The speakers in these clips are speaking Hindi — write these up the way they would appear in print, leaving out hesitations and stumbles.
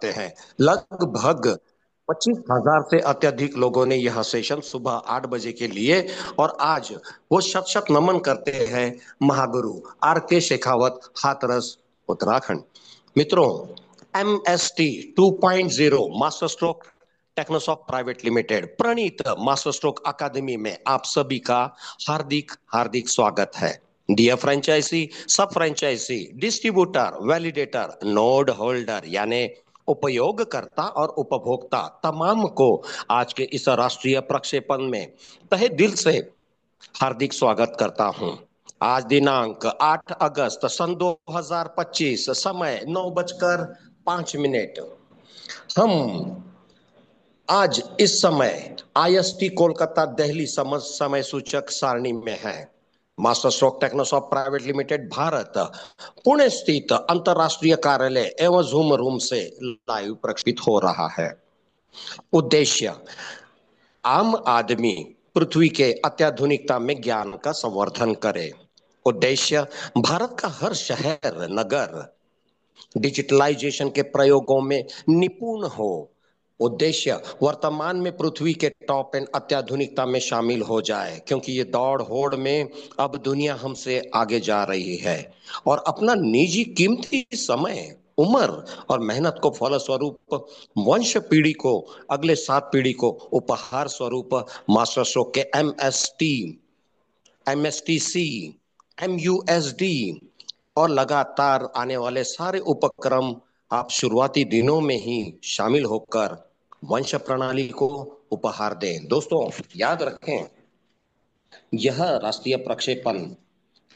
करते हैं। लगभग 25,000 से अत्यधिक लोगों ने यह सेशन सुबह 8 बजे के लिए, और आज वो शत शत नमन करते हैं महागुरु R K शेखावत, हाथरस, उत्तराखंड। मित्रों, MST 2.0 master stroke technosoft private limited प्रणीत मास्टर स्ट्रोक अकादमी में आप सभी का हार्दिक हार्दिक स्वागत है। Dear franchisee, sub franchisee, distributor, validator, node holder यानी उपयोगकर्ता और उपभोक्ता तमाम को आज के इस राष्ट्रीय प्रक्षेपण में तहे दिल से हार्दिक स्वागत करता हूं। आज दिनांक 8 अगस्त सन 2025, समय 9:05। हम आज इस समय IST कोलकाता दिल्ली समय सूचक सारणी में है। Master stroke technosoft private limited Bharat Pune स्थित अंतरराष्ट्रीय कार्यालय एवं जूम रूम से लाइव प्रक्षेपित हो रहा है। उद्देश्य, आम आदमी पृथ्वी के अत्याधुनिकता में ज्ञान का संवर्धन करे। उद्देश्य, भारत का हर शहर नगर डिजिटलाइजेशन के प्रयोगों में निपुण हो। उद्देश्य, वर्तमान में पृथ्वी के टॉप एंड अत्याधुनिकता में शामिल हो जाए, क्योंकि ये दौड़ होड़ में अब दुनिया हमसे आगे जा रही है और अपना निजी कीमती समय, उम्र और मेहनत को फलस्वरूप वंश पीढ़ी को, अगले 7 पीढ़ी को उपहार स्वरूप मास्टर स्ट्रोक के MST, MSTC, MUSD और लगातार आने वाले सारे उपक्रम आप शुरुआती दिनों में ही शामिल होकर वंश प्रणाली को उपहार दें। दोस्तों, याद रखें, यह राष्ट्रीय प्रक्षेपण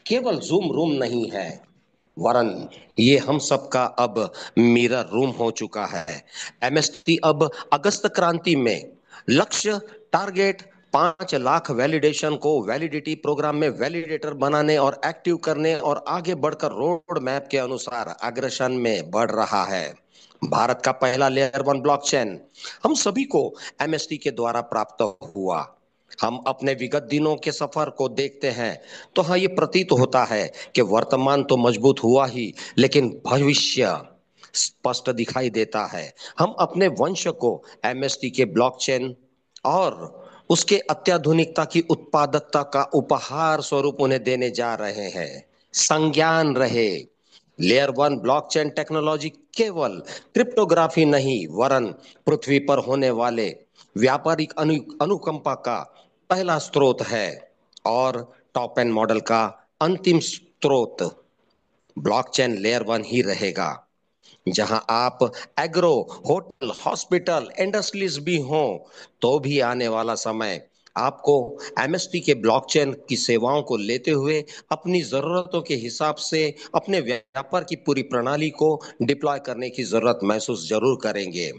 केवल जूम रूम नहीं है, वरन ये हम सबका अब मिरर रूम हो चुका है। MST अब अगस्त क्रांति में लक्ष्य, टारगेट 5 लाख वैलिडेशन को वैलिडिटी प्रोग्राम में वैलिडेटर बनाने और एक्टिव करने और आगे बढ़कर रोड मैप के अनुसार अग्रसन में बढ़ रहा है। भारत का पहला लेयर 1 ब्लॉकचेन हम सभी को MST के द्वारा प्राप्त हुआ। हम अपने विगत दिनों के सफर को देखते हैं तो हाँ, ये प्रतीत होता है कि वर्तमान तो मजबूत हुआ ही, लेकिन भविष्य स्पष्ट दिखाई देता है। हम अपने वंश को MST के ब्लॉकचेन और उसके अत्याधुनिकता की उत्पादकता का उपहार स्वरूप उन्हें देने जा रहे हैं। संज्ञान रहे, लेयर 1 ब्लॉकचेन टेक्नोलॉजी केवल क्रिप्टोग्राफी नहीं, वरन पृथ्वी पर होने वाले व्यापारिक अनुकंपा का पहला स्रोत है और टॉप एंड मॉडल का अंतिम स्रोत ब्लॉकचेन लेयर 1 ही रहेगा। जहां आप एग्रो, होटल, हॉस्पिटल, इंडस्ट्रीज भी हों, तो भी आने वाला समय आपको MST के ब्लॉकचेन की सेवाओं को लेते हुए अपनी जरूरतों के हिसाब से अपने व्यापार की पूरी प्रणाली को डिप्लॉय करने की जरूरत महसूस जरूर करेंगे।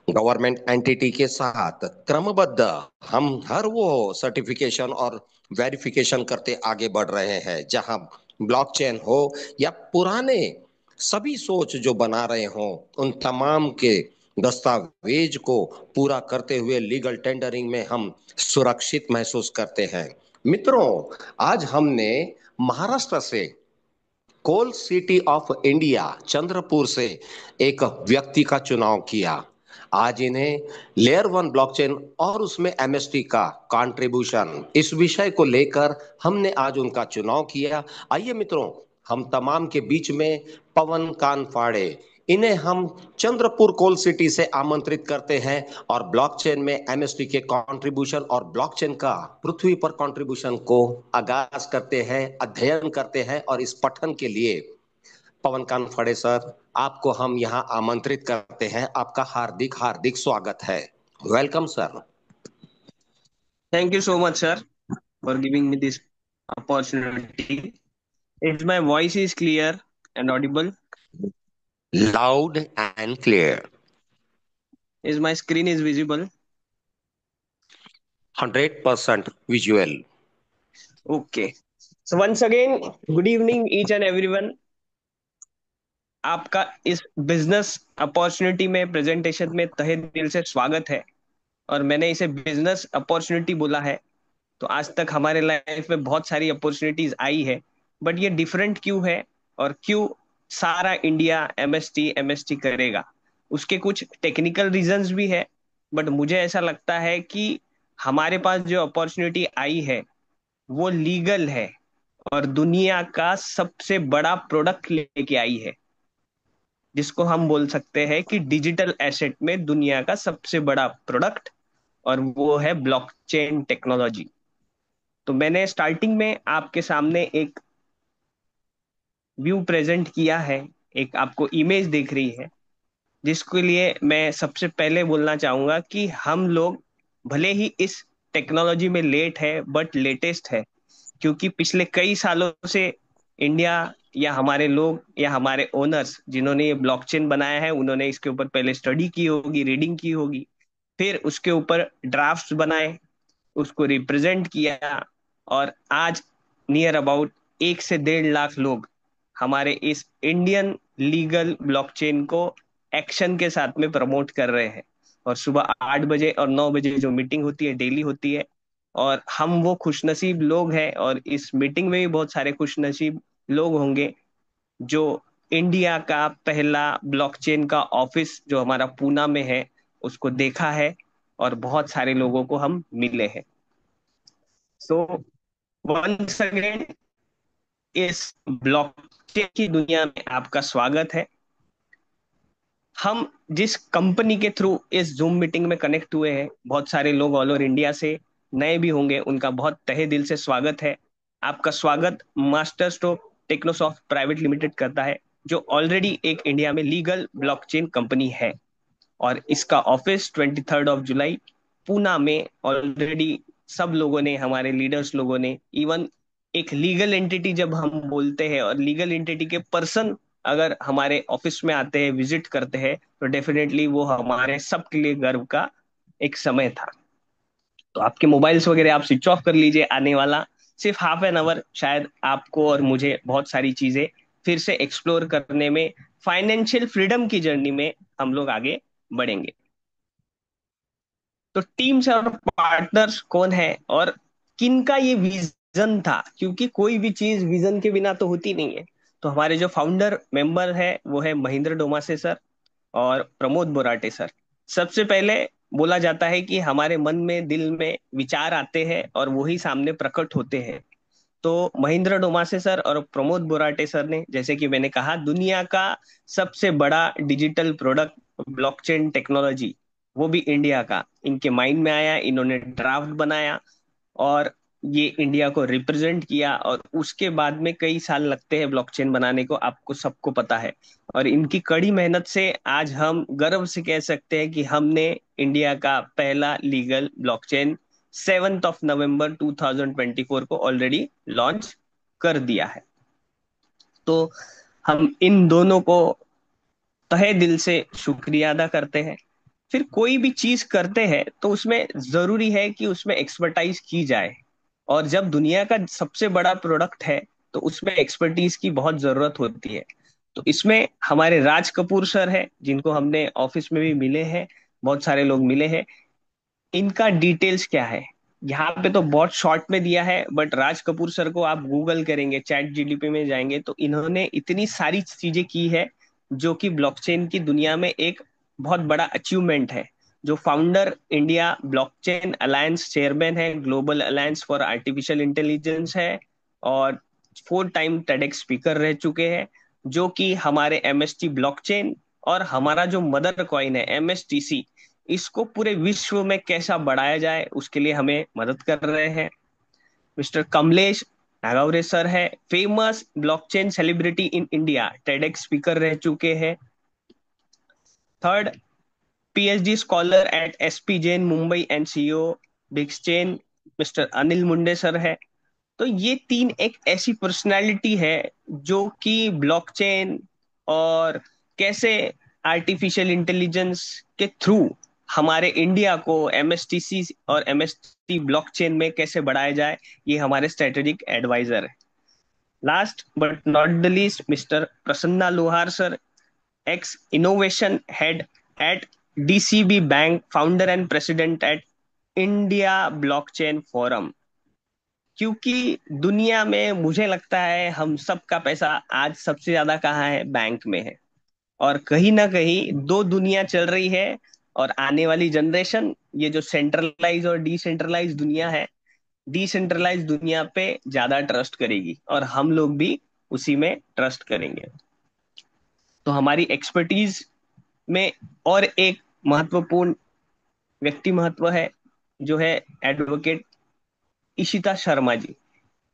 गवर्नमेंट एंटिटी के साथ क्रमबद्ध हम हर वो सर्टिफिकेशन और वेरिफिकेशन करते आगे बढ़ रहे हैं, जहां ब्लॉकचेन हो या पुराने सभी सोच जो बना रहे हों, उन तमाम के दस्तावेज को पूरा करते हुए लीगल टेंडरिंग में हम सुरक्षित महसूस करते हैं। मित्रों, आज हमने महाराष्ट्र से कोल सिटी ऑफ इंडिया चंद्रपुर से एक व्यक्ति का चुनाव किया। आज इन्हें लेयर 1 ब्लॉकचेन और उसमें MST का कंट्रीब्यूशन, इस विषय को लेकर हमने आज उनका चुनाव किया। आइए मित्रों, हम तमाम के बीच में पवन कानफाड़े, इन्हें हम चंद्रपुर कोल सिटी से आमंत्रित करते हैं और ब्लॉकचेन में MST के कंट्रीब्यूशन और ब्लॉकचेन का पृथ्वी पर कंट्रीब्यूशन को आगाज करते हैं, अध्ययन करते हैं। और इस पठन के लिए पवन कानफड़े सर, आपको हम यहाँ आमंत्रित करते हैं। आपका हार्दिक हार्दिक स्वागत है। Welcome sir. Thank you so much, sir, for giving me this opportunity. If my voice is clear and audible, loud and clear. is my screen is visible? 100% visual. Okay. So once again, good evening each and everyone. आपका इस बिजनेस अपॉर्चुनिटी में प्रेजेंटेशन में तहे दिल से स्वागत है। और मैंने इसे बिजनेस अपॉर्चुनिटी बोला है, तो आज तक हमारे लाइफ में बहुत सारी अपॉर्चुनिटीज आई है, बट ये डिफरेंट क्यों है और क्यों सारा इंडिया MST करेगा? उसके कुछ टेक्निकल रीजंस भी है, बट मुझे ऐसा लगता है कि हमारे पास जो अपॉर्चुनिटी आई है वो लीगल है, और दुनिया का सबसे बड़ा प्रोडक्ट लेके आई है, जिसको हम बोल सकते हैं कि डिजिटल एसेट में दुनिया का सबसे बड़ा प्रोडक्ट, और वो है ब्लॉकचेन टेक्नोलॉजी। तो मैंने स्टार्टिंग में आपके सामने एक व्यू प्रेजेंट किया है, एक आपको इमेज दिख रही है, जिसके लिए मैं सबसे पहले बोलना चाहूंगा कि हम लोग भले ही इस टेक्नोलॉजी में लेट है बट लेटेस्ट है, क्योंकि पिछले कई सालों से इंडिया या हमारे लोग या हमारे ओनर्स जिन्होंने ये ब्लॉकचेन बनाया है, उन्होंने इसके ऊपर पहले स्टडी की होगी, रीडिंग की होगी, फिर उसके ऊपर ड्राफ्ट्स बनाए, उसको रिप्रेजेंट किया, और आज नियर अबाउट 1 से 1.5 लाख लोग हमारे इस इंडियन लीगल ब्लॉकचेन को एक्शन के साथ में प्रमोट कर रहे हैं। और सुबह 8 बजे और 9 बजे जो मीटिंग होती है, डेली होती है, और हम वो खुशनसीब लोग हैं, और इस मीटिंग में भी बहुत सारे खुशनसीब लोग होंगे जो इंडिया का पहला ब्लॉकचेन का ऑफिस जो हमारा पूना में है उसको देखा है, और बहुत सारे लोगों को हम मिले हैं। सो वंस अगेन इस ब्लॉकचेन की दुनिया में आपका स्वागत है। हम जिस कंपनी के थ्रू इस जूम मीटिंग में कनेक्ट हुए हैं, बहुत सारे लोग ऑल ओवर इंडिया से नए भी होंगे, उनका बहुत तहे दिल से स्वागत है। आपका स्वागत master stroke technosoft private limited करता है, जो ऑलरेडी एक इंडिया में लीगल ब्लॉकचेन कंपनी है, और इसका ऑफिस 23 जुलाई पूना में ऑलरेडी सब लोगों ने, हमारे लीडर्स लोगों ने, इवन एक लीगल एंटिटी जब हम बोलते हैं और लीगल एंटिटी के पर्सन अगर हमारे ऑफिस में आते हैं, विजिट करते हैं, तो डेफिनेटली वो हमारे सबके लिए गर्व का एक समय था। तो आपके मोबाइल्स वगैरह आप स्विच ऑफ कर लीजिए, आने वाला सिर्फ हाफ एन आवर शायद आपको और मुझे बहुत सारी चीजें फिर से एक्सप्लोर करने में, फाइनेंशियल फ्रीडम की जर्नी में हम लोग आगे बढ़ेंगे। तो टीम्स और पार्टनर्स कौन है और किनका ये विजन था, क्योंकि कोई भी चीज विजन के बिना तो होती नहीं है। तो हमारे जो फाउंडर मेंबर है वो है महेंद्र डोमासे सर और प्रमोद बोराटे सर। सबसे पहले बोला जाता है कि हमारे मन में, दिल में विचार आते हैं और वही सामने प्रकट होते हैं। तो महेंद्र डोमासे सर और प्रमोद बोराटे सर ने, जैसे कि मैंने कहा, दुनिया का सबसे बड़ा डिजिटल प्रोडक्ट ब्लॉकचेन टेक्नोलॉजी, वो भी इंडिया का, इनके माइंड में आया, इन्होंने ड्राफ्ट बनाया और ये इंडिया को रिप्रेजेंट किया, और उसके बाद में कई साल लगते हैं ब्लॉकचेन बनाने को, आपको सबको पता है। और इनकी कड़ी मेहनत से आज हम गर्व से कह सकते हैं कि हमने इंडिया का पहला लीगल ब्लॉकचेन 7 नवंबर 2024 को ऑलरेडी लॉन्च कर दिया है। तो हम इन दोनों को तहे दिल से शुक्रिया अदा करते हैं। फिर कोई भी चीज करते हैं तो उसमें जरूरी है कि उसमें एक्सपर्टाइज की जाए, और जब दुनिया का सबसे बड़ा प्रोडक्ट है तो उसमें एक्सपर्टीज की बहुत जरूरत होती है। तो इसमें हमारे राज कपूर सर है, जिनको हमने ऑफिस में भी मिले हैं, बहुत सारे लोग मिले हैं। इनका डिटेल्स क्या है यहाँ पे तो बहुत शॉर्ट में दिया है, बट राज कपूर सर को आप गूगल करेंगे, चैट जीडीपी में जाएंगे, तो इन्होंने इतनी सारी चीजें की है जो कि ब्लॉकचेन की दुनिया में एक बहुत बड़ा अचीवमेंट है। जो founder India blockchain alliance chairman है, global alliance for artificial intelligence है, और 4 टाइम टेडेक्स स्पीकर रह चुके हैं, जो कि हमारे एमएसटी ब्लॉकचेन और हमारा जो मदर कॉइन है एमएसटीसी, इसको पूरे विश्व में कैसा बढ़ाया जाए उसके लिए हमें मदद कर रहे हैं। मिस्टर कमलेश नागावरे सर है, famous blockchain celebrity in India, TEDx speaker रह चुके हैं। Third, PhD scholar at SP Jain Mumbai and CEO Bigchain, mister Anil Munde sir है। तो ये तीन एक ऐसी पर्सनालिटी है जो कि ब्लॉकचेन और कैसे आर्टिफिशियल इंटेलिजेंस के थ्रू हमारे इंडिया को एमएसटीसी और एमएसटी ब्लॉकचेन में कैसे बढ़ाया जाए, ये हमारे स्ट्रेटेजिक एडवाइजर है। Last but not the least, mister Prasanna Lohar sir, ex innovation head at DCB bank, founder and president at India blockchain forum. क्योंकि दुनिया में मुझे लगता है हम सबका पैसा आज सबसे ज्यादा कहाँ है, बैंक में है। और कहीं ना कहीं दो दुनिया चल रही है। और आने वाली जनरेशन, ये जो सेंट्रलाइज और डिसेंट्रलाइज दुनिया है, डिसेंट्रलाइज दुनिया पे ज्यादा ट्रस्ट करेगी और हम लोग भी उसी में ट्रस्ट करेंगे। तो हमारी एक्सपर्टीज में और एक महत्वपूर्ण व्यक्ति महत्व है, जो है एडवोकेट इशिता शर्मा जी,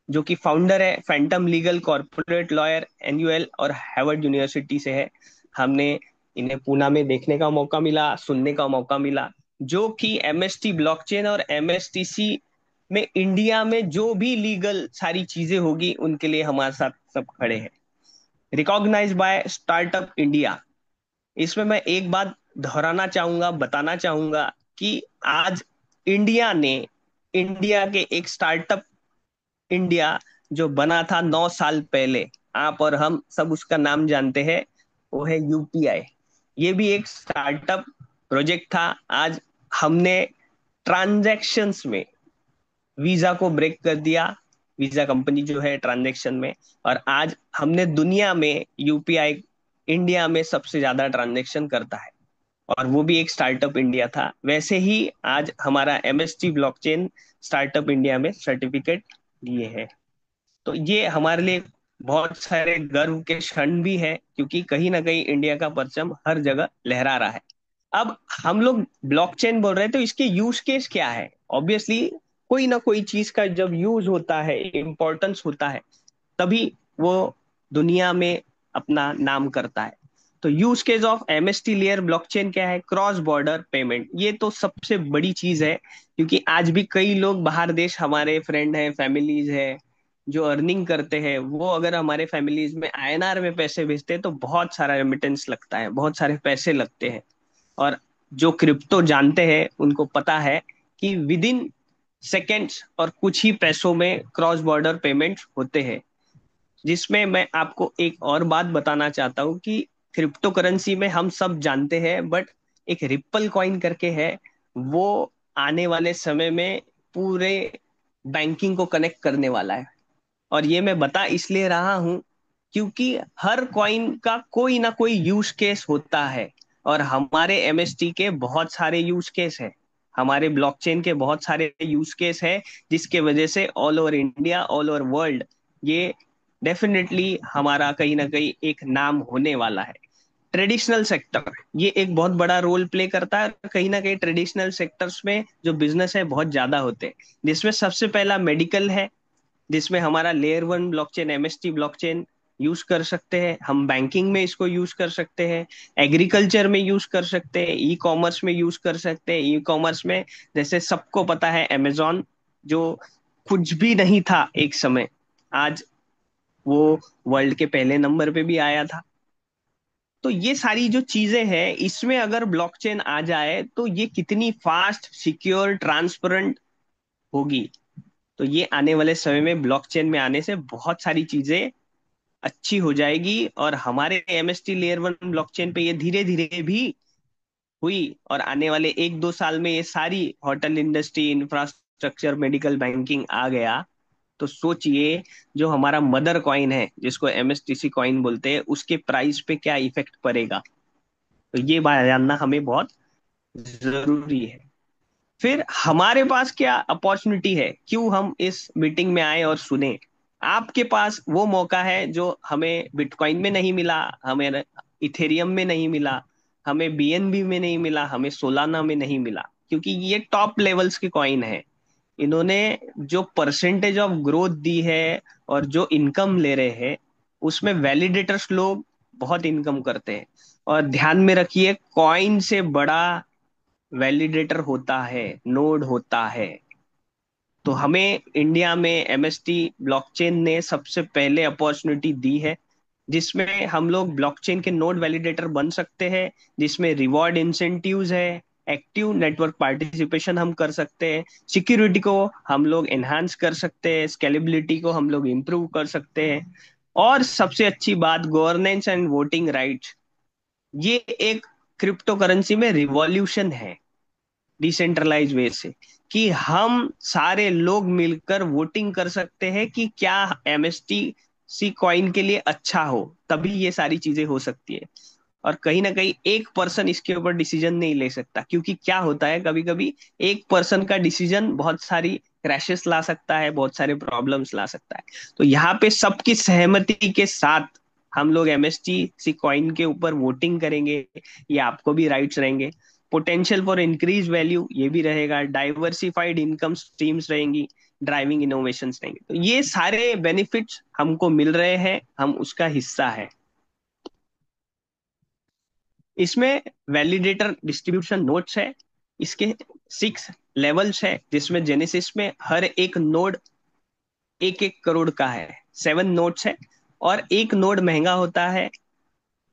जो कि फाउंडर है फैंटम लीगल कॉर्पोरेट लॉयर एनयूएल और हार्वर्ड यूनिवर्सिटी से है। हमने इन्हें पूना में देखने का मौका मिला, सुनने का मौका मिला, जो कि एमएसटी ब्लॉकचेन और एमएसटीसी में इंडिया में जो भी लीगल सारी चीजें होगी उनके लिए हमारे साथ सब खड़े हैं। Recognize by startup India. इसमें मैं एक बात दोहराना चाहूंगा, बताना चाहूंगा कि आज इंडिया ने, इंडिया के एक स्टार्टअप इंडिया जो बना था 9 साल पहले, आप और हम सब उसका नाम जानते हैं, वो है यूपीआई। ये भी एक स्टार्टअप प्रोजेक्ट था। आज हमने ट्रांजैक्शंस में वीजा को ब्रेक कर दिया, वीजा कंपनी जो है ट्रांजैक्शन में। और आज हमने दुनिया में यूपीआई इंडिया में सबसे ज्यादा ट्रांजैक्शन करता है, और वो भी एक स्टार्टअप इंडिया था। वैसे ही आज हमारा एमएसटी ब्लॉकचेन स्टार्टअप इंडिया में सर्टिफिकेट लिए है। तो ये हमारे लिए बहुत सारे गर्व के क्षण भी है, क्योंकि कहीं ना कहीं इंडिया का परचम हर जगह लहरा रहा है। अब हम लोग ब्लॉकचेन बोल रहे हैं, तो इसके यूज केस क्या है? ऑब्वियसली कोई ना कोई चीज का जब यूज होता है, इम्पोर्टेंस होता है, तभी वो दुनिया में अपना नाम करता है। तो use case of MST layer blockchain क्या है? Cross border payment. ये तो सबसे बड़ी चीज है, क्योंकि आज भी कई लोग बाहर देश, हमारे फ्रेंड हैं, फैमिलीज है, जो अर्निंग करते हैं, वो अगर हमारे फैमिलीज में आईएनआर में पैसे भेजते हैं तो बहुत सारा रेमिटेंस लगता है, बहुत सारे पैसे लगते हैं। और जो क्रिप्टो जानते हैं उनको पता है कि विद इन सेकेंड्स और कुछ ही पैसों में क्रॉस बॉर्डर पेमेंट होते हैं। जिसमें मैं आपको एक और बात बताना चाहता हूँ कि क्रिप्टो करेंसी में हम सब जानते हैं, बट एक रिप्पल कॉइन करके है, वो आने वाले समय में पूरे बैंकिंग को कनेक्ट करने वाला है। और ये मैं बता इसलिए रहा हूं क्योंकि हर कॉइन का कोई ना कोई यूज केस होता है, और हमारे एमएसटी के बहुत सारे यूज केस है, हमारे ब्लॉकचेन के बहुत सारे यूज केस है, जिसके वजह से all over India, all over world, ये डेफिनेटली हमारा कहीं ना कहीं एक नाम होने वाला है। ट्रेडिशनल सेक्टर ये एक बहुत बड़ा रोल प्ले करता है। कहीं ना कहीं ट्रेडिशनल सेक्टर्स में जो बिजनेस है बहुत ज्यादा होते हैं, जिसमें सबसे पहला मेडिकल है, जिसमें हमारा layer one blockchain MST blockchain use कर सकते हैं हम। बैंकिंग में इसको यूज कर सकते हैं, एग्रीकल्चर में यूज कर सकते हैं, ई कॉमर्स में यूज कर सकते हैं। ई कॉमर्स में जैसे सबको पता है अमेजोन, जो कुछ भी नहीं था एक समय, आज वो वर्ल्ड के पहले नंबर पे भी आया था। तो ये सारी जो चीजें हैं, इसमें अगर ब्लॉकचेन आ जाए तो ये कितनी फास्ट, सिक्योर, ट्रांसपेरेंट होगी। तो ये आने वाले समय में ब्लॉकचेन में आने से बहुत सारी चीजें अच्छी हो जाएगी। और हमारे एमएसटी लेयर वन ब्लॉकचेन पे ये धीरे धीरे भी हुई, और आने वाले 1-2 साल में ये सारी hotel industry, infrastructure, medical, banking आ गया। तो सोचिए, जो हमारा मदर कॉइन है, जिसको एमएसटीसी कॉइन बोलते हैं, उसके प्राइस पे क्या इफेक्ट पड़ेगा। तो ये बात जानना हमें बहुत जरूरी है। फिर हमारे पास क्या अपॉर्चुनिटी है, क्यों हम इस मीटिंग में आए और सुने? आपके पास वो मौका है जो हमें बिटकॉइन में नहीं मिला, हमें इथेरियम में नहीं मिला, हमें बीएनबी में नहीं मिला, हमें सोलाना में नहीं मिला, क्योंकि ये टॉप लेवल्स के कॉइन है। इन्होंने जो परसेंटेज ऑफ ग्रोथ दी है और जो इनकम ले रहे हैं, उसमें वैलिडेटर्स लोग बहुत इनकम करते हैं। और ध्यान में रखिए, कॉइन से बड़ा वैलिडेटर होता है, नोड होता है। तो हमें इंडिया में एमएसटी ब्लॉकचेन ने सबसे पहले अपॉर्चुनिटी दी है, जिसमें हम लोग ब्लॉकचेन के नोड वैलिडेटर बन सकते हैं, जिसमें रिवॉर्ड इंसेंटिव्स है, एक्टिव नेटवर्क पार्टिसिपेशन हम कर सकते हैं, सिक्योरिटी को हम लोग एनहांस कर सकते हैं, स्केलेबिलिटी को हम लोग इम्प्रूव कर सकते हैं, और सबसे अच्छी बात, गवर्नेंस एंड वोटिंग राइट्स। ये एक क्रिप्टो करेंसी में रिवॉल्यूशन है, डिसेंट्रलाइज वे से, कि हम सारे लोग मिलकर वोटिंग कर सकते हैं कि क्या एमएसटी सी कॉइन के लिए अच्छा हो, तभी ये सारी चीजें हो सकती है। और कहीं ना कहीं एक पर्सन इसके ऊपर डिसीजन नहीं ले सकता, क्योंकि क्या होता है कभी कभी एक पर्सन का डिसीजन बहुत सारी क्रैशेस ला सकता है, बहुत सारे प्रॉब्लम्स ला सकता है। तो यहाँ पे सबकी सहमति के साथ हम लोग एमएसटी कॉइन के ऊपर वोटिंग करेंगे, ये आपको भी राइट्स रहेंगे। पोटेंशियल फॉर इंक्रीज वैल्यू ये भी रहेगा, डाइवर्सिफाइड इनकम स्ट्रीम्स रहेंगी, ड्राइविंग इनोवेशंस रहेंगे। तो ये सारे बेनिफिट्स हमको मिल रहे हैं, हम उसका हिस्सा है। इसमें वैलिडेटर डिस्ट्रीब्यूशन नोट्स है, इसके 6 लेवल्स है, जिसमें जेनेसिस में हर एक नोड 1-1 करोड़ का है, 7 नोड्स है। और एक नोड महंगा होता है,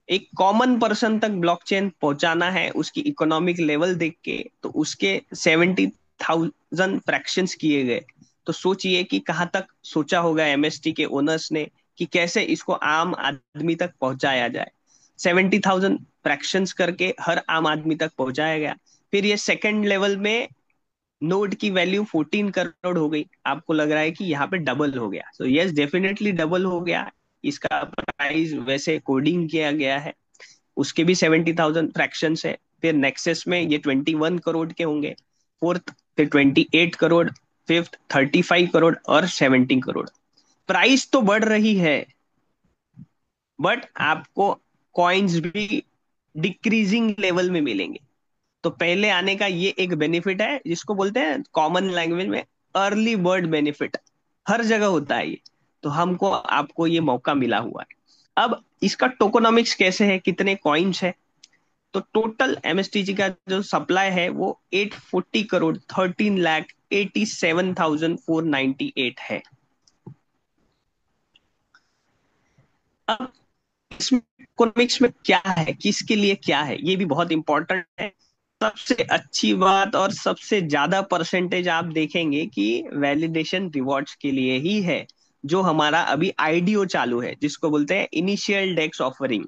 एक कॉमन पर्सन तक ब्लॉकचेन पहुंचाना है उसकी इकोनॉमिक लेवल देख के, तो उसके 70,000 फ्रैक्शंस किए गए। तो सोचिए कि कहाँ तक सोचा होगा एमएसटी के ओनर्स ने कि कैसे इसको आम आदमी तक पहुंचाया जाए। 70,000 फ्रैक्शंस करके हर आम आदमी तक पहुंचाया गया। फिर ये सेकंड लेवल में नोट की वैल्यू 14 करोड़ हो गई। आपको लग रहा है कि यहाँ पे डबल हो गया, तो यस डेफिनेटली डबल हो गया। इसका प्राइस वैसे कोडिंग किया गया है, उसके भी 70,000 फ्रैक्शंस है। फिर नेक्सस में ये 21 करोड़ के होंगे, फोर्थ फिर 28 करोड़, फिफ्थ 35 करोड़ और 70 करोड़। प्राइस तो बढ़ रही है, बट आपको कॉइन्स भी डिक्रीजिंग लेवल में मिलेंगे। तो पहले आने का ये एक बेनिफिट है, जिसको बोलते हैं कॉमन लैंग्वेज में अर्ली बर्ड बेनिफिट। हर जगह होता है ये, तो हमको आपको ये मौका मिला हुआ है। अब इसका टोकोनॉमिक्स कैसे है, कितने कॉइन्स है? तो टोटल एमएसटीजी का जो सप्लाई है वो 840 करोड़ 13,87,498 है। अब इसमें इकोनॉमिक्स में क्या है, किसके लिए क्या है, ये भी बहुत इंपॉर्टेंट है। सबसे अच्छी बात और सबसे ज्यादा परसेंटेज आप देखेंगे कि वैलिडेशन रिवॉर्ड्स के लिए ही है। जो हमारा अभी आईडीओ चालू है, जिसको बोलते हैं इनिशियल डेक्स ऑफरिंग,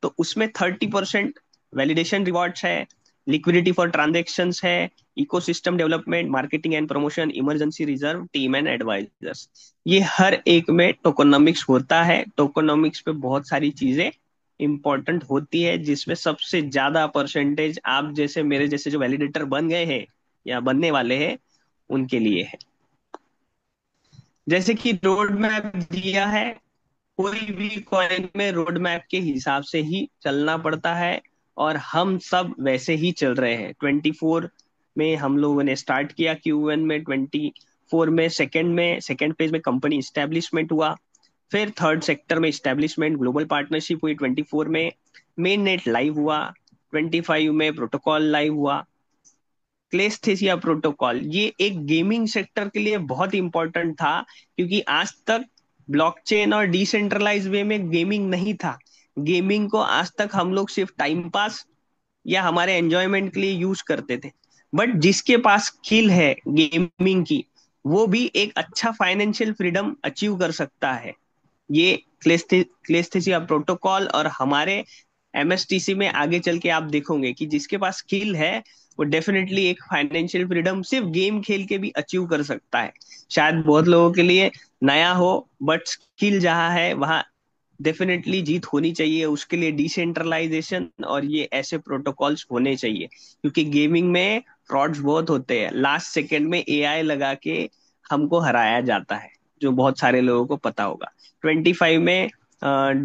तो उसमें 30% वैलिडेशन रिवॉर्ड्स है, लिक्विडिटी फॉर ट्रांजेक्शन्स है, ecosystem development, marketing and promotion, emergency reserve, team and advisors. ये हर एक में टोकोनॉमिक्स होता है। टोकोनॉमिक्स पे बहुत सारी चीजें इंपॉर्टेंट होती है, जिसमें सबसे ज्यादा परसेंटेज आप जैसे मेरे जैसे जो वैलिडेटर बन गए हैं या बनने वाले हैं उनके लिए है। जैसे कि रोड मैप दिया है, कोई भी कॉइन में रोड मैप के हिसाब से ही चलना पड़ता है, और हम सब वैसे ही चल रहे हैं। 24 में हम लोगों ने स्टार्ट किया, Q1 में 24 में सेकेंड फेज में कंपनी इस्टेब्लिशमेंट हुआ। फिर थर्ड सेक्टर में इस्टेब्लिशमेंट ग्लोबल पार्टनरशिप हुई 24 में, मेन नेट लाइव हुआ 25 में, प्रोटोकॉल लाइव हुआ। क्लेस्थेसिया प्रोटोकॉल ये एक गेमिंग सेक्टर के लिए बहुत इंपॉर्टेंट था, क्योंकि आज तक ब्लॉकचेन और डिसेंट्रलाइज वे में गेमिंग नहीं था। गेमिंग को आज तक हम लोग सिर्फ टाइम पास या हमारे एंजॉयमेंट के लिए यूज करते थे। बट जिसके पास स्किल है गेमिंग की, वो भी एक अच्छा फाइनेंशियल फ्रीडम अचीव कर सकता है। ये क्लेस्थेसिया प्रोटोकॉल और हमारे एमएसटीसी में आगे चल के आप देखोगे कि जिसके पास स्किल है वो डेफिनेटली एक फाइनेंशियल फ्रीडम सिर्फ गेम खेल के भी अचीव कर सकता है। शायद बहुत लोगों के लिए नया हो, बट स्किल जहाँ है वहाँ डेफिनेटली जीत होनी चाहिए। उसके लिए डिसेंट्रलाइजेशन और ये ऐसे प्रोटोकॉल्स होने चाहिए, क्योंकि गेमिंग में फ्रॉड्स बहुत होते हैं। लास्ट सेकेंड में एआई लगा के हमको हराया जाता है, जो बहुत सारे लोगों को पता होगा। 25 में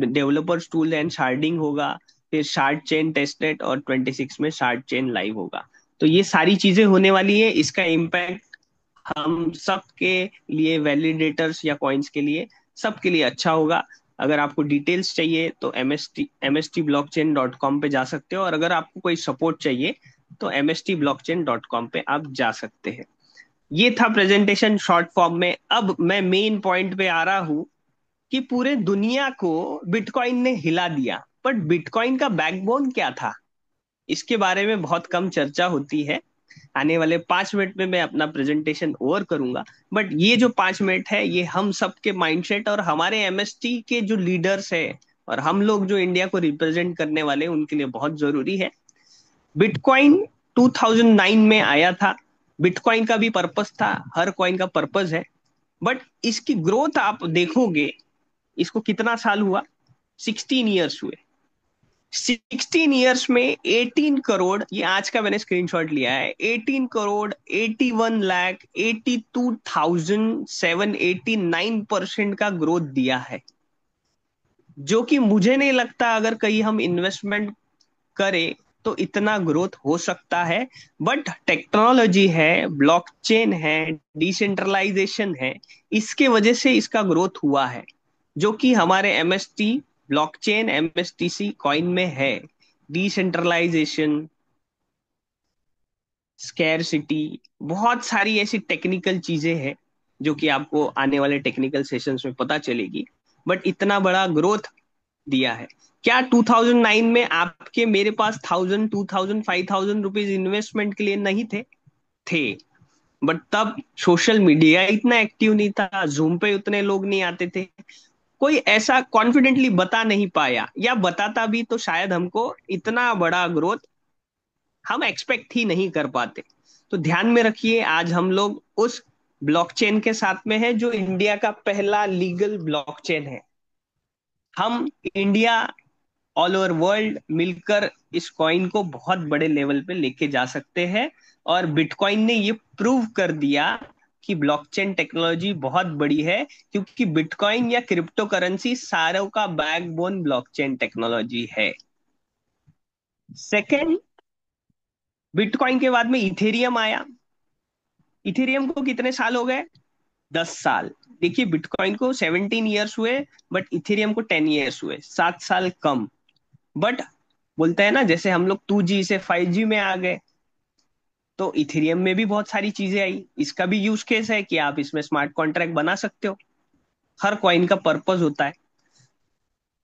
डेवलपर्स टूल एंड शार्डिंग होगा, फिर शार्ड चेन टेस्टनेट, और 26 में शार्ड चेन लाइव होगा। तो ये सारी चीजें होने वाली है। इसका इम्पैक्ट हम सबके लिए, वैलिडेटर्स या कॉइन्स के लिए, सबके लिए अच्छा होगा। अगर आपको डिटेल्स चाहिए तो mstblockchain.com पे जा सकते हो, और अगर आपको कोई सपोर्ट चाहिए तो mstblockchain.com पे आप जा सकते हैं। ये था प्रेजेंटेशन शॉर्ट फॉर्म में। अब मैं मेन पॉइंट पे आ रहा हूँ कि पूरे दुनिया को बिटकॉइन ने हिला दिया, बट बिटकॉइन का बैकबोन क्या था, इसके बारे में बहुत कम चर्चा होती है। आने वाले 5 मिनट में मैं अपना प्रेजेंटेशन ओवर करूंगा, बट ये जो 5 मिनट है ये हम सबके माइंडसेट और हमारे एमएसटी के जो लीडर्स है और हम लोग जो इंडिया को रिप्रेजेंट करने वाले हैं उनके लिए बहुत जरूरी है। बिटकॉइन 2009 में आया था। बिटकॉइन का भी पर्पस था, हर कॉइन का पर्पस है, बट इसकी ग्रोथ आप देखोगे, इसको कितना साल हुआ, 16 ईयर्स हुए। 16 ईयर्स में 18 करोड़, ये आज का मैंने स्क्रीनशॉट लिया है, 18 करोड़ 81 लाख 82,789% का ग्रोथ दिया है। जो कि मुझे नहीं लगता अगर कहीं हम इन्वेस्टमेंट करें तो इतना ग्रोथ हो सकता है। बट टेक्नोलॉजी है, ब्लॉकचेन है, डिसेंट्रलाइजेशन है, इसके वजह से इसका ग्रोथ हुआ है, जो कि हमारे एमएसटी ब्लॉकचेन एमएसटीसी कॉइन में है। डिसेंट्रलाइजेशन, स्कैरसिटी, बहुत सारी ऐसी टेक्निकल चीजें हैं जो कि आपको आने वाले टेक्निकल सेशंस में पता चलेगी। बट इतना बड़ा ग्रोथ दिया है। क्या 2009 में आपके मेरे पास 1000 2000 5000 रुपीज इन्वेस्टमेंट के लिए नहीं थे? थे। बट तब सोशल मीडिया इतना एक्टिव नहीं था, जूम पे उतने लोग नहीं आते थे, कोई ऐसा कॉन्फिडेंटली बता नहीं पाया, या बताता भी तो शायद हमको इतना बड़ा ग्रोथ हम एक्सपेक्ट ही नहीं कर पाते। तो ध्यान में रखिए, आज हम लोग उस ब्लॉकचेन के साथ में है जो इंडिया का पहला लीगल ब्लॉकचेन है। हम इंडिया, ऑल ओवर वर्ल्ड मिलकर इस कॉइन को बहुत बड़े लेवल पे लेके जा सकते हैं। और बिटकॉइन ने ये प्रूव कर दिया कि ब्लॉकचेन टेक्नोलॉजी बहुत बड़ी है, क्योंकि बिटकॉइन या क्रिप्टो करेंसी सारों का बैकबोन ब्लॉकचेन टेक्नोलॉजी है। सेकेंड, बिटकॉइन के बाद में इथेरियम आया। इथेरियम को कितने साल हो गए? 10 साल। देखिए, बिटकॉइन को 17 ईयर्स हुए, बट इथेरियम को 10 ईयर्स हुए, 7 साल कम। बट बोलते हैं ना, जैसे हम लोग 2G से 5G में आ गए, तो इथेरियम में भी बहुत सारी चीजें आई। इसका भी यूज केस है कि आप इसमें स्मार्ट कॉन्ट्रैक्ट बना सकते हो। हर कॉइन का पर्पस होता है।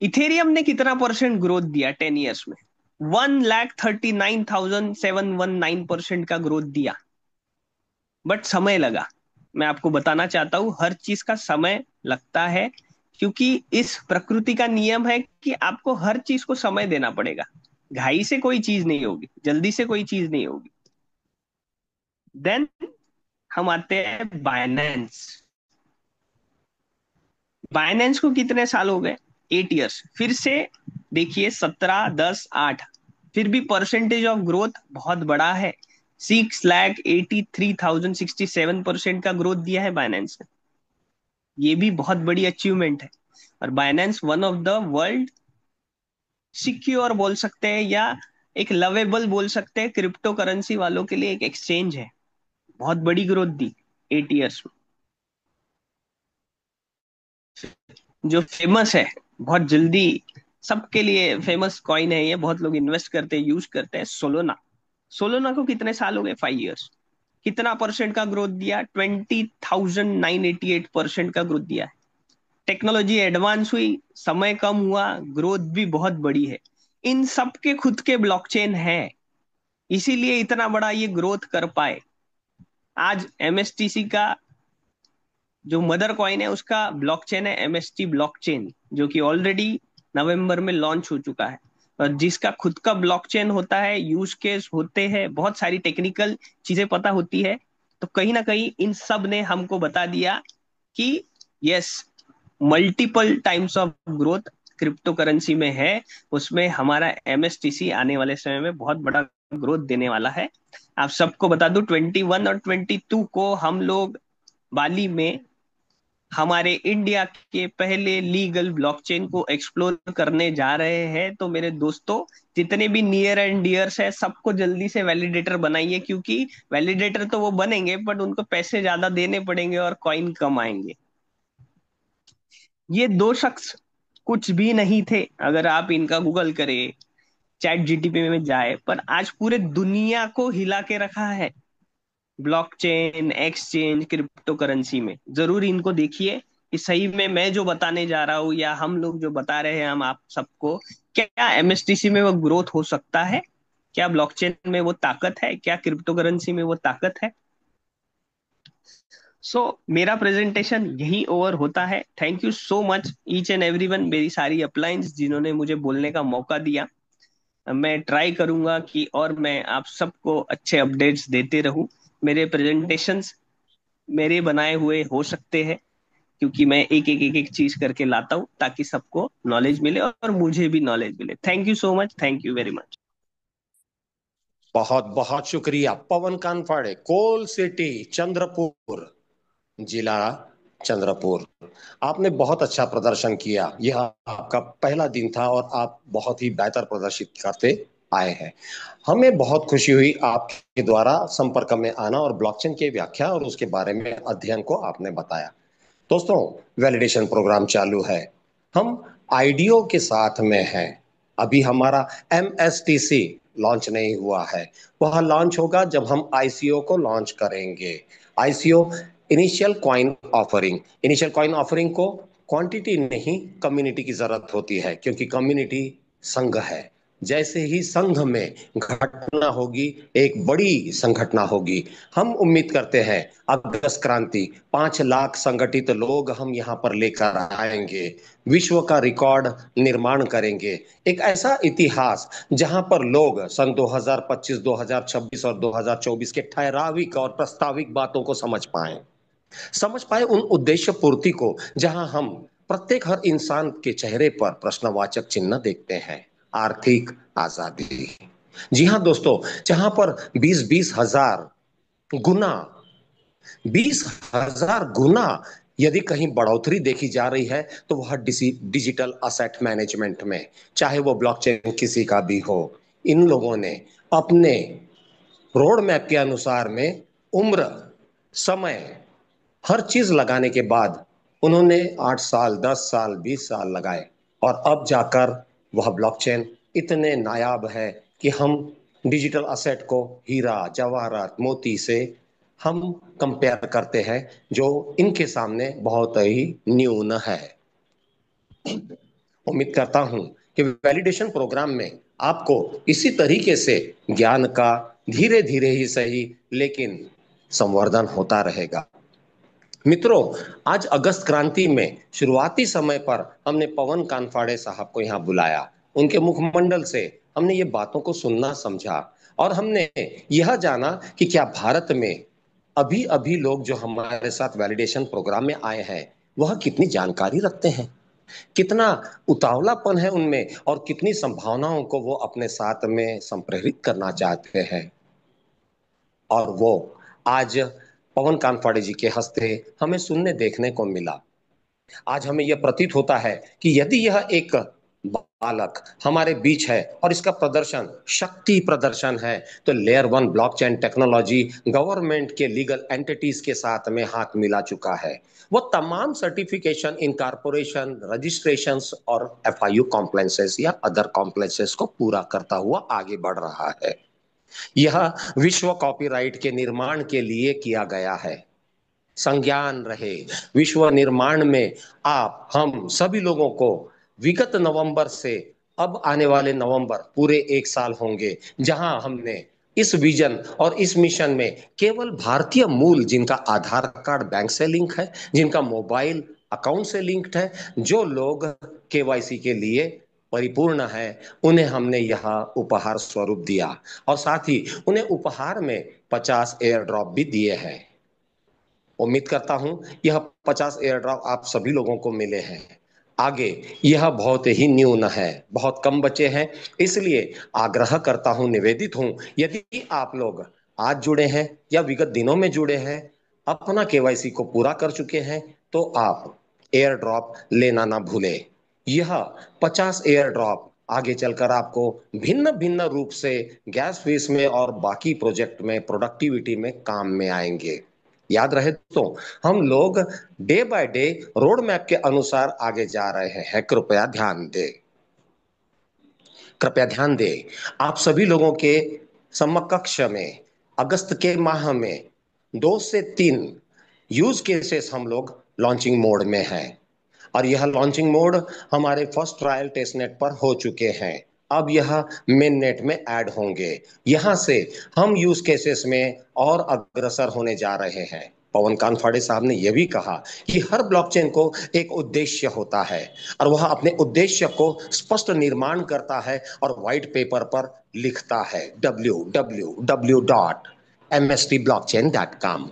इथेरियम ने कितना परसेंट ग्रोथ दिया 10 ईयर्स में? 1,39,719% का ग्रोथ दिया। बट समय लगा। मैं आपको बताना चाहता हूं, हर चीज का समय लगता है, क्योंकि इस प्रकृति का नियम है कि आपको हर चीज को समय देना पड़ेगा। घाई से कोई चीज नहीं होगी, जल्दी से कोई चीज नहीं होगी। देन हम आते हैं बाइनेंस। बाइनेंस को कितने साल हो गए? 8 ईयर्स। फिर से देखिए, 17, 10, 8, फिर भी परसेंटेज ऑफ ग्रोथ बहुत बड़ा है। 6,83,067% का ग्रोथ दिया है बाइनेंस ने। ये भी बहुत बड़ी अचीवमेंट है। और Binance one of the world secure बोल सकते हैं, या एक लवेबल बोल सकते हैं, क्रिप्टो करेंसी वालों के लिए एक एक्सचेंज है। बहुत बड़ी ग्रोथ दी 8 ईयर्स में। जो फेमस है, बहुत जल्दी सबके लिए फेमस कॉइन है ये, बहुत लोग इन्वेस्ट करते हैं, यूज करते हैं, सोलोना। सोलोना को कितने साल हो गए? 5 ईयर्स। कितना परसेंट का ग्रोथ दिया? 20,988% का ग्रोथ दिया है। टेक्नोलॉजी एडवांस हुई, समय कम हुआ, ग्रोथ भी बहुत बड़ी है। इन सब के खुद के ब्लॉकचेन है, इसीलिए इतना बड़ा ये ग्रोथ कर पाए। आज एमएसटीसी का जो मदर कॉइन है उसका ब्लॉकचेन है एमएसटी ब्लॉकचेन, जो कि ऑलरेडी नवंबर में लॉन्च हो चुका है। और जिसका खुद का ब्लॉकचेन होता है, यूज केस होते हैं, बहुत सारी टेक्निकल चीजें पता होती है। तो कहीं ना कहीं इन सब ने हमको बता दिया कि yes, multiple times of growth crypto currency में है। उसमें हमारा एमएसटीसी आने वाले समय में बहुत बड़ा ग्रोथ देने वाला है। आप सबको बता दूं, 21 और 22 को हम लोग बाली में हमारे इंडिया के पहले लीगल ब्लॉकचेन को एक्सप्लोर करने जा रहे हैं। तो मेरे दोस्तों, जितने भी नियर एंड डियर्स है, सबको जल्दी से वैलिडेटर बनाइए, क्योंकि वैलिडेटर तो वो बनेंगे बट उनको पैसे ज्यादा देने पड़ेंगे और कॉइन कम आएंगे। ये दो शख्स कुछ भी नहीं थे, अगर आप इनका गूगल करें, चैट जीटीपी में जाए, पर आज पूरे दुनिया को हिला के रखा है ब्लॉकचेन, एक्सचेंज, क्रिप्टो करेंसी में। जरूर इनको देखिए कि सही में मैं जो बताने जा रहा हूँ या हम लोग जो बता रहे हैं हम आप सबको, क्या एमएसटीसी में वो ग्रोथ हो सकता है? क्या ब्लॉकचेन में वो ताकत है? क्या क्रिप्टो करेंसी में वो ताकत है? मेरा प्रेजेंटेशन यही ओवर होता है। Thank you so much each and everyone, मेरी सारी अपलाइंस जिन्होंने मुझे बोलने का मौका दिया। मैं ट्राई करूंगा कि और मैं आप सबको अच्छे अपडेट्स देते रहूं। मेरे प्रेजेंटेशंस मेरे बनाए हुए हो सकते हैं, क्योंकि मैं एक एक चीज करके लाता हूँ ताकि सबको नॉलेज मिले और मुझे भी नॉलेज मिले। Thank you so much, thank you very much. बहुत बहुत शुक्रिया पवन कानफाड़े, कोल सिटी, चंद्रपुर जिला, चंद्रपुर। आपने बहुत अच्छा प्रदर्शन किया। यह आपका पहला दिन था और आप बहुत ही बेहतर प्रदर्शित करते आए हैं। हमें बहुत खुशी हुई आपके द्वारा संपर्क में आना और ब्लॉकचेन की व्याख्या और उसके बारे में अध्ययन को आपने बताया। दोस्तों, वैलिडेशन प्रोग्राम चालू है। हम आईडीओ के साथ में हैं। अभी हमारा एमएसटीसी लॉन्च नहीं हुआ है। वह लॉन्च होगा जब हम आईसीओ को लॉन्च करेंगे। ICO, initial coin offering. Initial coin offering को क्वांटिटी नहीं, कम्युनिटी की जरूरत होती है, क्योंकि कम्युनिटी संघ है। जैसे ही संघ में घटना होगी, एक बड़ी संगठना होगी। हम उम्मीद करते हैं अगस्त क्रांति 5 लाख संगठित लोग हम यहाँ पर लेकर आएंगे। विश्व का रिकॉर्ड निर्माण करेंगे। एक ऐसा इतिहास जहां पर लोग सन 2025, 2026 और 2024 के ठहराविक और प्रस्ताविक बातों को समझ पाए उन उद्देश्य पूर्ति को, जहां हम प्रत्येक हर इंसान के चेहरे पर प्रश्नवाचक चिन्ह देखते हैं। आर्थिक आजादी। जी हाँ दोस्तों, जहां पर 20-20 हजार गुना, 20 हजार गुना यदि कहीं बढ़ोतरी देखी जा रही है तो वह डिजिटल असेट मैनेजमेंट में, चाहे वो ब्लॉकचेन किसी का भी हो। इन लोगों ने अपने रोड मैप के अनुसार में उम्र, समय, हर चीज लगाने के बाद उन्होंने 8 साल, 10 साल, 20 साल लगाए और अब जाकर वह ब्लॉकचेन इतने नायाब है कि हम डिजिटल असेट को हीरा, जवाहरात, मोती से हम कंपेयर करते हैं, जो इनके सामने बहुत ही न्यून है। उम्मीद करता हूं कि वैलिडेशन प्रोग्राम में आपको इसी तरीके से ज्ञान का धीरे धीरे ही सही लेकिन संवर्धन होता रहेगा। मित्रों, आज अगस्त क्रांति में शुरुआती समय पर हमने पवन कानफाड़े साहब को यहाँ बुलाया। उनके मुखमंडल से हमने ये बातों को सुनना, समझा और हमने यह जाना कि क्या भारत में अभी अभी लोग जो हमारे साथ वैलिडेशन प्रोग्राम में आए हैं वह कितनी जानकारी रखते हैं, कितना उतावलापन है उनमें और कितनी संभावनाओं को वो अपने साथ में संप्रेरित करना चाहते हैं। और वो आज पवन कानफाड़े जी के हस्ते हमें सुनने देखने को मिला। आज हमें यह प्रतीत होता है कि यदि यह एक बालक हमारे बीच है और इसका प्रदर्शन शक्ति प्रदर्शन है, तो लेयर 1 ब्लॉकचेन टेक्नोलॉजी गवर्नमेंट के लीगल एंटिटीज के साथ में हाथ मिला चुका है। वो तमाम सर्टिफिकेशन, इनकॉर्पोरेशन, रजिस्ट्रेशंस और एफआईयू कॉम्प्लायंसेस या अदर कॉम्प्लायंसेस को पूरा करता हुआ आगे बढ़ रहा है। यह विश्व कॉपीराइट के निर्माण के लिए किया गया है। संज्ञान रहे, विश्व निर्माण में आप हम सभी लोगों को विगत नवंबर से अब आने वाले नवंबर पूरे 1 साल होंगे जहां हमने इस विजन और इस मिशन में केवल भारतीय मूल, जिनका आधार कार्ड बैंक से लिंक है, जिनका मोबाइल अकाउंट से लिंक्ड है, जो लोग केवाईसी के लिए परिपूर्ण है, उन्हें हमने यहाँ उपहार स्वरूप दिया और साथ ही उन्हें उपहार में 50 एयर ड्रॉप भी दिए हैं। उम्मीद करता हूं यह 50 एयर ड्रॉप आप सभी लोगों को मिले हैं। आगे यह बहुत ही न्यून है, बहुत कम बचे हैं। इसलिए आग्रह करता हूं, निवेदित हूं, यदि आप लोग आज जुड़े हैं या विगत दिनों में जुड़े हैं, अपना केवाईसी को पूरा कर चुके हैं, तो आप एयर ड्रॉप लेना ना भूलें। यह 50 एयर ड्रॉप आगे चलकर आपको भिन्न भिन्न रूप से गैस फीस में और बाकी प्रोजेक्ट में, प्रोडक्टिविटी में काम में आएंगे। याद रहे तो हम लोग day by day road map के अनुसार आगे जा रहे हैं। कृपया ध्यान दें, कृपया ध्यान दें। आप सभी लोगों के समकक्ष में अगस्त के माह में 2 से 3 यूज केसेस हम लोग लॉन्चिंग मोड में हैं और यह लॉन्चिंग मोड हमारे फर्स्ट ट्रायल टेस्ट नेट पर हो चुके हैं। अब यह मेन नेट में ऐड होंगे। यहां से हम यूज केसेस में और अग्रसर होने जा रहे हैं। पवन कानफाड़े साहब ने यह भी कहा कि हर ब्लॉकचेन को एक उद्देश्य होता है और वह अपने उद्देश्य को स्पष्ट निर्माण करता है और व्हाइट पेपर पर लिखता है, www.mstblockchain.com।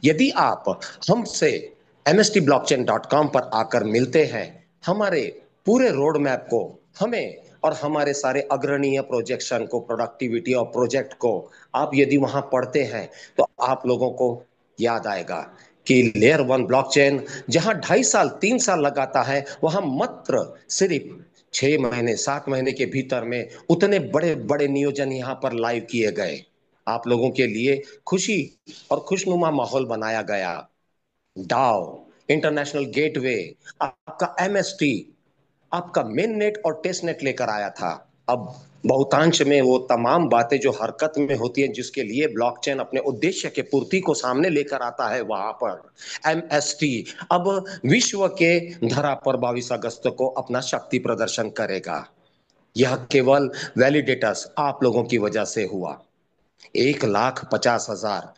यदि आप हमसे mstblockchain.com पर आकर मिलते हैं। हमारे पूरे रोड मैप को, हमें और हमारे सारे अग्रणीय प्रोजेक्शन को, प्रोडक्टिविटी और प्रोजेक्ट को आप यदि वहां पढ़ते हैं तो आप लोगों को याद आएगा कि लेयर वन ब्लॉकचेन जहां 2.5 साल 3 साल लगाता है, वहां मात्र सिर्फ 6 महीने 7 महीने के भीतर में उतने बड़े बड़े नियोजन यहां पर लाइव किए गए। आप लोगों के लिए खुशी और खुशनुमा माहौल बनाया गया। डाओ, इंटरनेशनल गेटवे, आपका एमएसटी, आपका मेन नेट और टेस्ट नेट लेकर आया था। अब बहुतांश में वो तमाम बातें जो हरकत में होती हैं, जिसके लिए ब्लॉकचेन अपने उद्देश्य के पूर्ति को सामने लेकर आता है, वहां पर एमएसटी अब विश्व के धरा पर 22 अगस्त को अपना शक्ति प्रदर्शन करेगा। यह केवल वैलिडेटर्स आप लोगों की वजह से हुआ। 1,50,000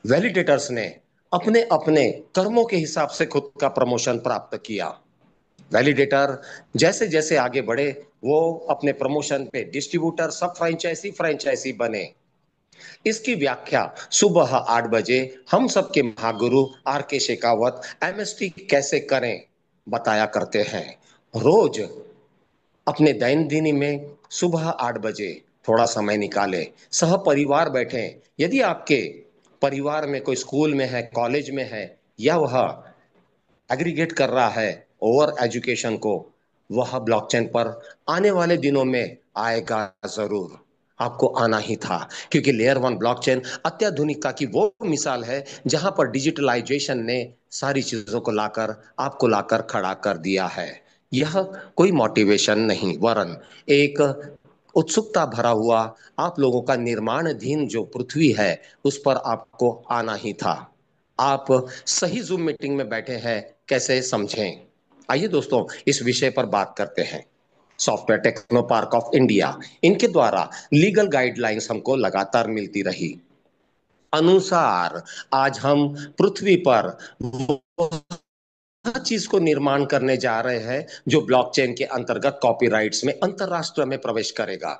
वैलिडेटर्स ने अपने अपने कर्मों के हिसाब से खुद का प्रमोशन प्राप्त किया। वैलिडेटर जैसे जैसे आगे बढ़े, वो अपने प्रमोशन पे डिस्ट्रीब्यूटर, सब फ्रेंचाइजी फ्रेंचाइजी बने। इसकी व्याख्या सुबह 8 बजे हम सबके महागुरु आर के शेखावत एमएसटी कैसे करें बताया करते हैं। रोज अपने दैनंदिनी में सुबह 8 बजे थोड़ा समय निकाले, सह परिवार बैठे। यदि आपके परिवार में कोई स्कूल में है, कॉलेज में है, या वह एग्रीगेट कर रहा है ओवर एजुकेशन को, वह ब्लॉकचेन पर आने वाले दिनों में आएगा जरूर। आपको आना ही था, क्योंकि लेयर वन ब्लॉकचेन अत्याधुनिकता की वो मिसाल है जहां पर डिजिटलाइजेशन ने सारी चीजों को लाकर, आपको लाकर खड़ा कर दिया है। यह कोई मोटिवेशन नहीं, वरन एक उत्सुकता भरा हुआ आप लोगों का निर्माणाधीन जो पृथ्वी है, उस पर आपको आना ही था। आप सही जूम मीटिंग में बैठे हैं, कैसे समझें? आइए दोस्तों, इस विषय पर बात करते हैं। Software techno park of India, इनके द्वारा लीगल गाइडलाइंस हमको लगातार मिलती रही। अनुसार आज हम पृथ्वी पर चीज को निर्माण करने जा रहे हैं जो ब्लॉकचेन के अंतर्गत कॉपीराइट्स में अंतरराष्ट्र में प्रवेश करेगा।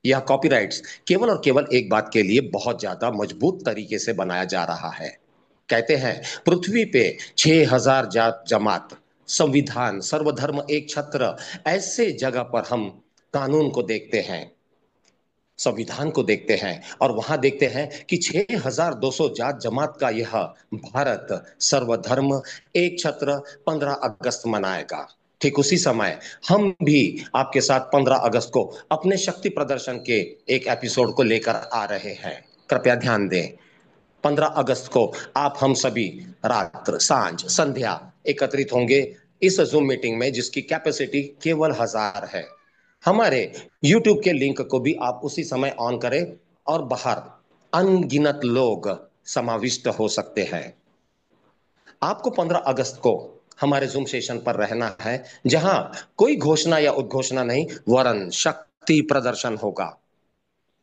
यह कॉपीराइट्स केवल और केवल एक बात के लिए बहुत ज्यादा मजबूत तरीके से बनाया जा रहा है। कहते हैं पृथ्वी पे 6,000 जात जमात, संविधान, सर्वधर्म एक छत्र, ऐसे जगह पर हम कानून को देखते हैं, संविधान को देखते हैं, और वहां देखते हैं कि 6,200 जात जमात का यह भारत सर्वधर्म एक छत्र 15 अगस्त मनाएगा। ठीक उसी समय हम भी आपके साथ 15 अगस्त को अपने शक्ति प्रदर्शन के एक एपिसोड को लेकर आ रहे हैं। कृपया ध्यान दें, 15 अगस्त को आप हम सभी रात्र, सांझ, संध्या एकत्रित होंगे इस जूम मीटिंग में, जिसकी कैपेसिटी केवल 1,000 है। हमारे YouTube के लिंक को भी आप उसी समय ऑन करें और बाहर अनगिनत लोग समाविष्ट हो सकते हैं। आपको 15 अगस्त को हमारे जूम सेशन पर रहना है, जहां कोई घोषणा या उद्घोषणा नहीं, वरन शक्ति प्रदर्शन होगा।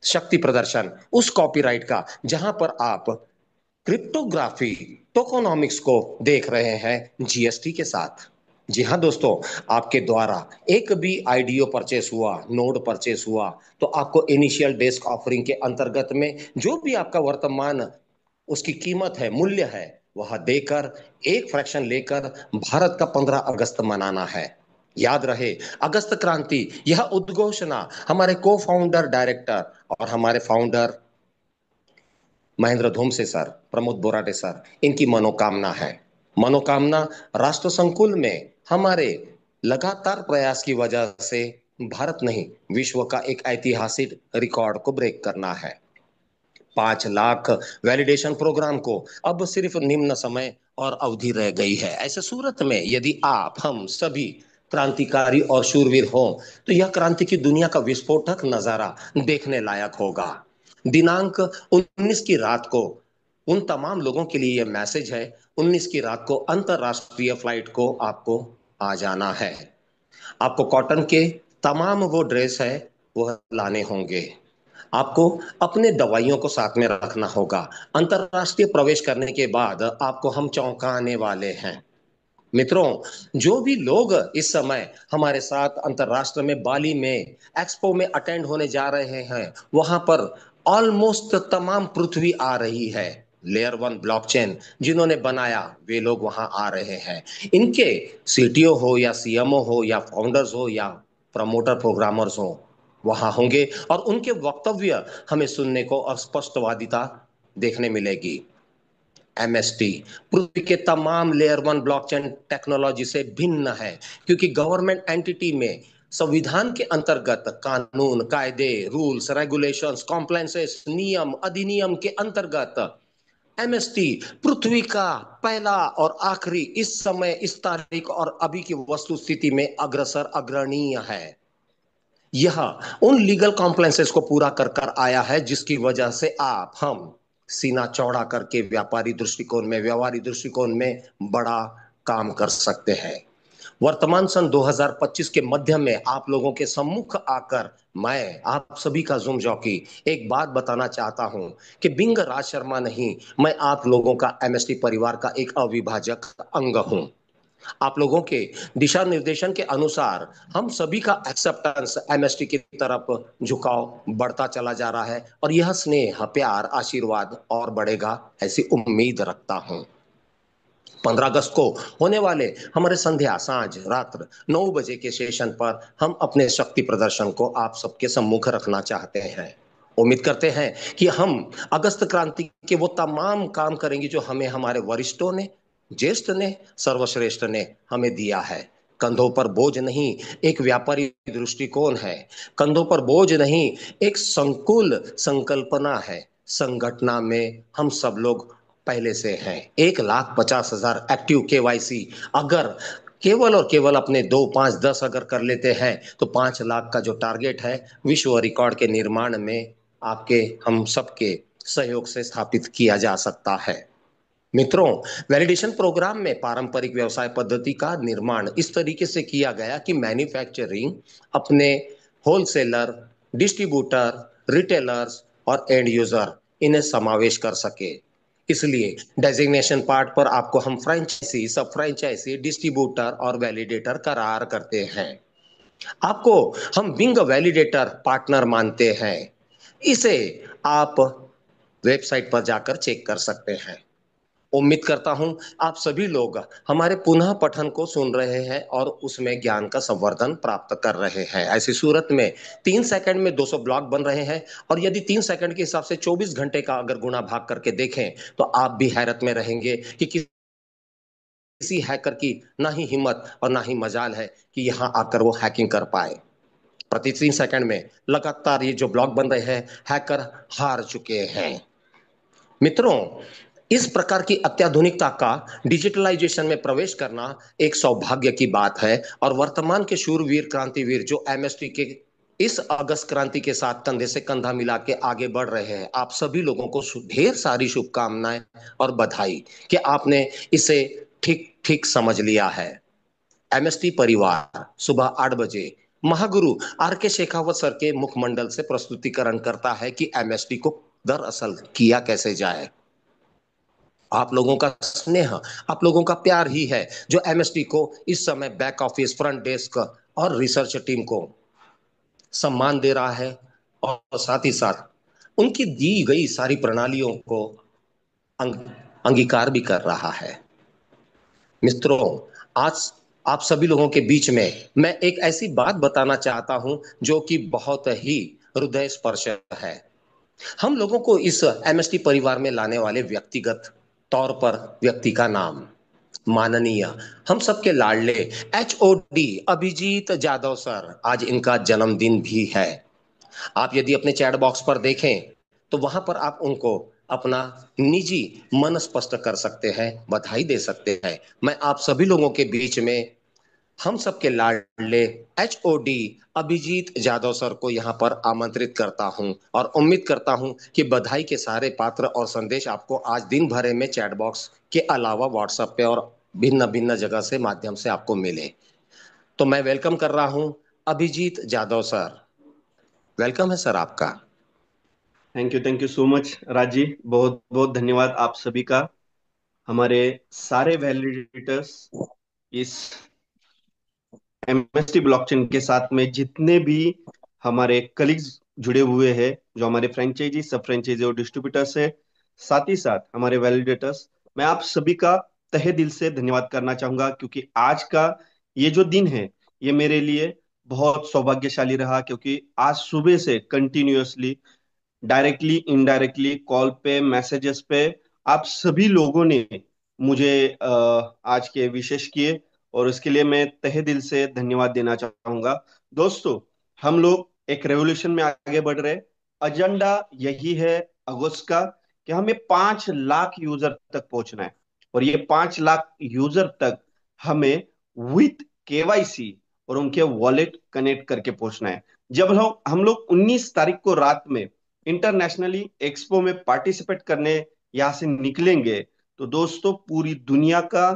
शक्ति प्रदर्शन उस कॉपीराइट का जहां पर आप क्रिप्टोग्राफी, टोकोनॉमिक्स को देख रहे हैं जीएसटी के साथ। जी हाँ दोस्तों, आपके द्वारा एक भी आईडीओ परचेस हुआ, नोड परचेस हुआ, तो आपको इनिशियल डेस्क ऑफरिंग के अंतर्गत में जो भी आपका वर्तमान उसकी कीमत है, मूल्य है, वह देकर एक फ्रैक्शन लेकर भारत का 15 अगस्त मनाना है। याद रहे, अगस्त क्रांति, यह उद्घोषणा हमारे को फाउंडर डायरेक्टर और हमारे founder Mahendra Dhumse sir, Pramod Borate sir, इनकी मनोकामना है। मनोकामना राष्ट्र संकुल में हमारे लगातार प्रयास की वजह से भारत नहीं, विश्व का एक ऐतिहासिक रिकॉर्ड को ब्रेक करना है। 5 लाख वैलिडेशन प्रोग्राम को अब सिर्फ निम्न समय और अवधि रह गई है। ऐसे सूरत में यदि आप हम सभी क्रांतिकारी और शूरवीर हों, तो यह क्रांति की दुनिया का विस्फोटक नजारा देखने लायक होगा। दिनांक 19 की रात को उन तमाम लोगों के लिए यह मैसेज है, 19 की रात को अंतरराष्ट्रीय फ्लाइट को आपको आ जाना है। आपको कॉटन के तमाम वो ड्रेस है वो लाने होंगे। आपको अपने दवाइयों को साथ में रखना होगा। अंतरराष्ट्रीय प्रवेश करने के बाद आपको हम चौंकाने वाले हैं। मित्रों, जो भी लोग इस समय हमारे साथ अंतरराष्ट्र में बाली में एक्सपो में अटेंड होने जा रहे हैं, वहां पर ऑलमोस्ट तमाम पृथ्वी आ रही है। लेयर वन ब्लॉकचेन जिन्होंने बनाया वे लोग वहां आ रहे हैं। इनके सीटीओ हो या सीएमओ हो या फाउंडर्स हो या प्रमोटर प्रोग्रामर्स हो, वहां होंगे और उनके वक्तव्य हमें सुनने को और स्पष्टवादिता देखने मिलेगी। एमएसटी पृथ्वी के तमाम लेयर वन ब्लॉकचेन टेक्नोलॉजी से भिन्न है, क्योंकि गवर्नमेंट एंटिटी में संविधान के अंतर्गत कानून, कायदे, रूल्स, रेगुलेशंस, कॉम्प्लायंसेस, नियम, अधिनियम के अंतर्गत एमएसटी पृथ्वी का पहला और आखिरी, इस समय, इस तारीख और अभी की वस्तु स्थिति में अग्रसर अग्रणीय है। यह उन लीगल कॉम्प्लायंसेस को पूरा कर कर आया है जिसकी वजह से आप हम सीना चौड़ा करके व्यापारी दृष्टिकोण में, व्यवहारिक दृष्टिकोण में बड़ा काम कर सकते हैं। वर्तमान सन 2025 के मध्य में आप लोगों के सम्मुख आकर मैं आप सभी का जूम जॉकी एक बात बताना चाहता हूं कि बिंग राज शर्मा नहीं, मैं आप लोगों का एमएसटी परिवार का एक अविभाजक अंग हूं। आप लोगों के दिशा निर्देशन के अनुसार हम सभी का एक्सेप्टेंस एमएसटी की तरफ झुकाव बढ़ता चला जा रहा है और यह स्नेह, प्यार, आशीर्वाद और बढ़ेगा ऐसी उम्मीद रखता हूं। 15 अगस्त को होने वाले हमारे संध्या, सांझ, रात्र 9 बजे के सेशन पर हम अपने शक्ति प्रदर्शन को आप सबके सम्मुख रखना चाहते हैं। उम्मीद करते हैं कि हम अगस्त क्रांति के वो तमाम काम करेंगे जो हमें हमारे वरिष्ठों ने, ज्येष्ठ ने, सर्वश्रेष्ठ ने हमें दिया है। कंधों पर बोझ नहीं, एक व्यापारी दृष्टिकोण है। कंधों पर बोझ नहीं, एक संकुल संकल्पना है। संगठना में हम सब लोग पहले से हैं। 1,50,000 एक्टिव केवाईसी अगर केवल और केवल अपने 2, 5, 10 अगर कर लेते हैं तो 5 लाख का जो टारगेट है विश्व रिकॉर्ड के निर्माण में आपके हम सबके सहयोग से स्थापित किया जा सकता है। मित्रों, वैलिडेशन प्रोग्राम में पारंपरिक व्यवसाय पद्धति का निर्माण इस तरीके से किया गया कि मैन्युफैक्चरिंग अपने होलसेलर, डिस्ट्रीब्यूटर, रिटेलर्स और एंड यूजर इन्हें समावेश कर सके। इसलिए डेजिग्नेशन पार्ट पर आपको हम फ्रेंचाइजी, सब फ्रेंचाइजी, डिस्ट्रीब्यूटर और वैलिडेटर करार करते हैं। आपको हम बिंग वैलिडेटर पार्टनर मानते हैं। इसे आप वेबसाइट पर जाकर चेक कर सकते हैं। उम्मीद करता हूं आप सभी लोग हमारे पुनः पठन को सुन रहे हैं और उसमें ज्ञान का संवर्धन प्राप्त कर रहे हैं। ऐसी सूरत में 3 सेकंड में 200 ब्लॉग बन रहे हैं और यदि 3 सेकंड के हिसाब से 24 घंटे का अगर गुणा भाग करके देखें तो आप भी हैरत में रहेंगे कि किसी हैकर की ना ही हिम्मत और ना ही मजाल है कि यहां आकर वो हैकिंग कर पाए। प्रति 3 सेकंड में लगातार ये जो ब्लॉग बन रहे हैं, हैकर हार चुके हैं। मित्रों, इस प्रकार की अत्याधुनिकता का डिजिटलाइजेशन में प्रवेश करना एक सौभाग्य की बात है और वर्तमान के शूरवीर, क्रांतिवीर जो एमएसटी के इस अगस्त क्रांति के साथ कंधे से कंधा मिला के आगे बढ़ रहे हैं, आप सभी लोगों को ढेर सारी शुभकामनाएं और बधाई कि आपने इसे ठीक ठीक समझ लिया है। एमएसटी परिवार सुबह 8 बजे महागुरु आर के शेखावत सर के मुखमंडल से प्रस्तुतिकरण करता है कि एमएसटी को दरअसल किया कैसे जाए। आप लोगों का स्नेह, आप लोगों का प्यार ही है जो एमएसटी को इस समय बैक ऑफिस, फ्रंट डेस्क और रिसर्च टीम को सम्मान दे रहा है और साथ ही साथ उनकी दी गई सारी प्रणालियों को अंग, अंगीकार भी कर रहा है। मित्रों, आज आप सभी लोगों के बीच में मैं एक ऐसी बात बताना चाहता हूं जो कि बहुत ही हृदय स्पर्श है। हम लोगों को इस एमएसटी परिवार में लाने वाले व्यक्तिगत तौर पर व्यक्ति का नाम माननीय, हम सबके लाडले एचओडी अभिजीत जादव सर, आज इनका जन्मदिन भी है। आप यदि अपने चैट बॉक्स पर देखें तो वहां पर आप उनको अपना निजी मन स्पष्ट कर सकते हैं, बधाई दे सकते हैं। मैं आप सभी लोगों के बीच में हम सबके लाडले एचओडी अभिजीत जादव सर को यहाँ पर आमंत्रित करता हूँ और उम्मीद करता हूँ कि बधाई के सारे पात्र और संदेश आपको आज दिन भर में चैट बॉक्स के अलावा व्हाट्सएप पे और भिन्न भिन्न जगह से माध्यम से आपको मिले। तो मैं वेलकम कर रहा हूँ अभिजीत जादव सर। वेलकम है सर आपका। थैंक यू सो मच राजी। बहुत बहुत धन्यवाद आप सभी का। हमारे सारे वैलिडेटर्स, इस एमएसटी ब्लॉकचेन के साथ में जितने भी हमारे कलीग्स जुड़े हुए हैं, जो हमारे फ्रेंचाइजी, सब फ्रेंचाइजी और डिस्ट्रीब्यूटर्स है, साथ ही साथ हमारे वैलिडेटर्स, मैं आप सभी का तहे दिल से धन्यवाद करना चाहूंगा, क्योंकि आज का ये जो दिन है ये मेरे लिए बहुत सौभाग्यशाली रहा, क्योंकि आज सुबह से कंटिन्यूअसली, डायरेक्टली इनडायरेक्टली, कॉल पे, मैसेजेस पे, आप सभी लोगों ने मुझे आज के विशेष किए, और उसके लिए मैं तहे दिल से धन्यवाद देना चाहूंगा। दोस्तों, हम लोग एक रेवोल्यूशन में आगे बढ़ रहे। एजेंडा यही है अगस्त का, कि हमें 5 लाख यूजर तक पहुंचना है, और ये 5 लाख यूजर तक हमें विथ केवाईसी और उनके वॉलेट कनेक्ट करके पहुंचना है। जब हम लोग 19 तारीख को रात में इंटरनेशनली एक्सपो में पार्टिसिपेट करने यहां से निकलेंगे, तो दोस्तों पूरी दुनिया का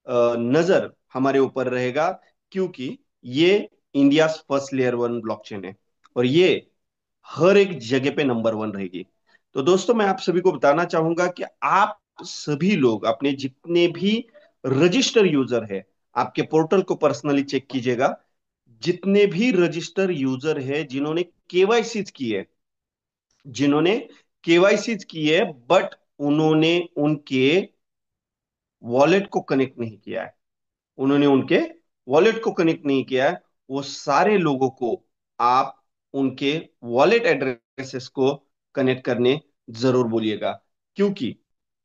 नजर हमारे ऊपर रहेगा, क्योंकि ये इंडिया फर्स्ट लेयर 1 ब्लॉकचेन है, और ये हर एक जगह पे नंबर 1 रहेगी। तो दोस्तों, मैं आप सभी को बताना चाहूंगा कि आप सभी लोग अपने जितने भी रजिस्टर यूजर है, आपके पोर्टल को पर्सनली चेक कीजिएगा। जितने भी रजिस्टर यूजर है जिन्होंने केवाईसी की है, बट उन्होंने उनके वॉलेट को कनेक्ट नहीं किया है, उन्होंने उनके वॉलेट को कनेक्ट नहीं किया है, वो सारे लोगों को आप उनके वॉलेट एड्रेसेस को कनेक्ट करने जरूर बोलिएगा। क्योंकि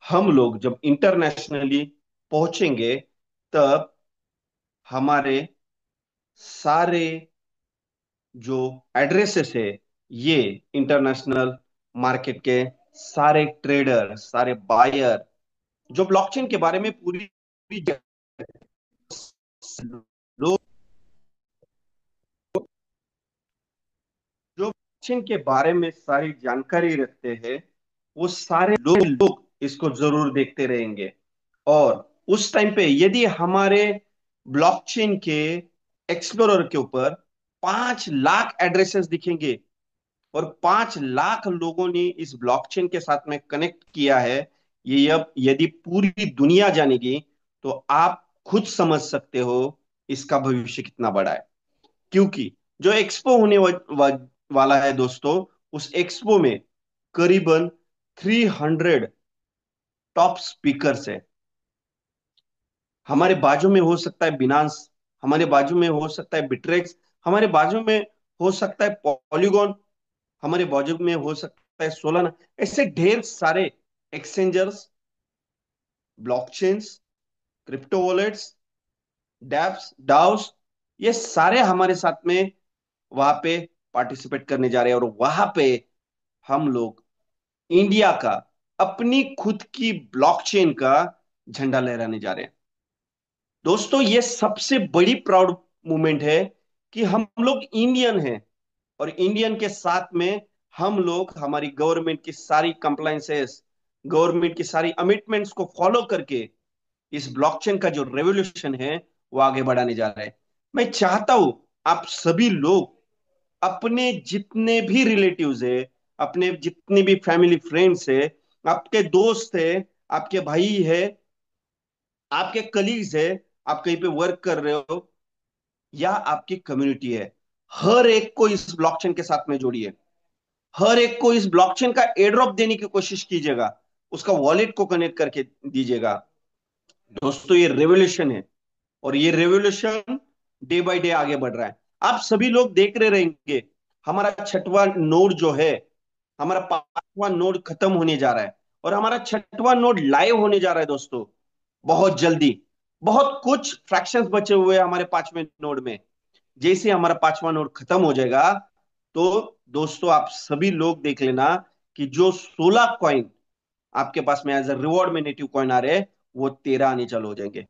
हम लोग जब इंटरनेशनली पहुंचेंगे, तब हमारे सारे जो एड्रेसेस है, ये इंटरनेशनल मार्केट के सारे ट्रेडर, सारे बायर, जो ब्लॉकचेन के बारे में पूरी पूरी लोग, जो ब्लॉकचेन के बारे में सारी जानकारी रखते हैं, वो सारे लोग इसको जरूर देखते रहेंगे। और उस टाइम पे यदि हमारे ब्लॉकचेन के एक्सप्लोरर के ऊपर 5 लाख एड्रेसेस दिखेंगे, और 5 लाख लोगों ने इस ब्लॉकचेन के साथ में कनेक्ट किया है, ये अब यदि पूरी दुनिया जानेगी, तो आप खुद समझ सकते हो इसका भविष्य कितना बड़ा है। क्योंकि जो एक्सपो होने वाला है दोस्तों, उस एक्सपो में करीबन 300 टॉप स्पीकर्स है। हमारे बाजू में हो सकता है बिनांस, हमारे बाजू में हो सकता है बिट्रेक्स, हमारे बाजू में हो सकता है पॉलीगॉन, हमारे बाजू में हो सकता है सोलाना। ऐसे ढेर सारे exchangers, blockchains, crypto wallets, dapps, DAOs, ये सारे हमारे साथ में वहां पे पार्टिसिपेट करने जा रहे हैं, और वहां पे हम लोग इंडिया का, अपनी खुद की ब्लॉकचेन का झंडा लहराने जा रहे हैं। दोस्तों, ये सबसे बड़ी प्राउड मोमेंट है कि हम लोग इंडियन हैं, और इंडियन के साथ में हम लोग हमारी गवर्नमेंट की सारी कंप्लायंसेस, गवर्नमेंट की सारी कमिटमेंट्स को फॉलो करके इस ब्लॉकचेन का जो रेवोल्यूशन है वो आगे बढ़ाने जा रहा है। मैं चाहता हूं आप सभी लोग अपने जितने भी रिलेटिव्स है, अपने जितने भी फैमिली फ्रेंड्स है, आपके दोस्त है, आपके भाई है, आपके कलीग्स है, आप कहीं पे वर्क कर रहे हो, या आपकी कम्युनिटी है, हर एक को इस ब्लॉकचेन के साथ में जोड़िए। हर एक को इस ब्लॉकचेन का एड्रॉप देने की कोशिश कीजिएगा, उसका वॉलेट को कनेक्ट करके दीजिएगा। दोस्तों, ये रेवोल्यूशन है, और ये रेवोल्यूशन डे बाय डे आगे बढ़ रहा है। आप सभी लोग देख रहे रहेंगे, हमारा 6वां नोड जो है, हमारा 5वां नोड खत्म होने जा रहा है, और हमारा 6वां नोड लाइव होने जा रहा है दोस्तों, बहुत जल्दी। बहुत कुछ फ्रैक्शंस बचे हुए हैं हमारे 5वें नोड में। जैसे हमारा 5वां नोड खत्म हो जाएगा, तो दोस्तों आप सभी लोग देख लेना कि जो 16 कॉइन आपके पास में एज अ रिवॉर्ड में नेटिव कॉइन आ रहे हैं, वो 13 आने चालू हो जाएंगे।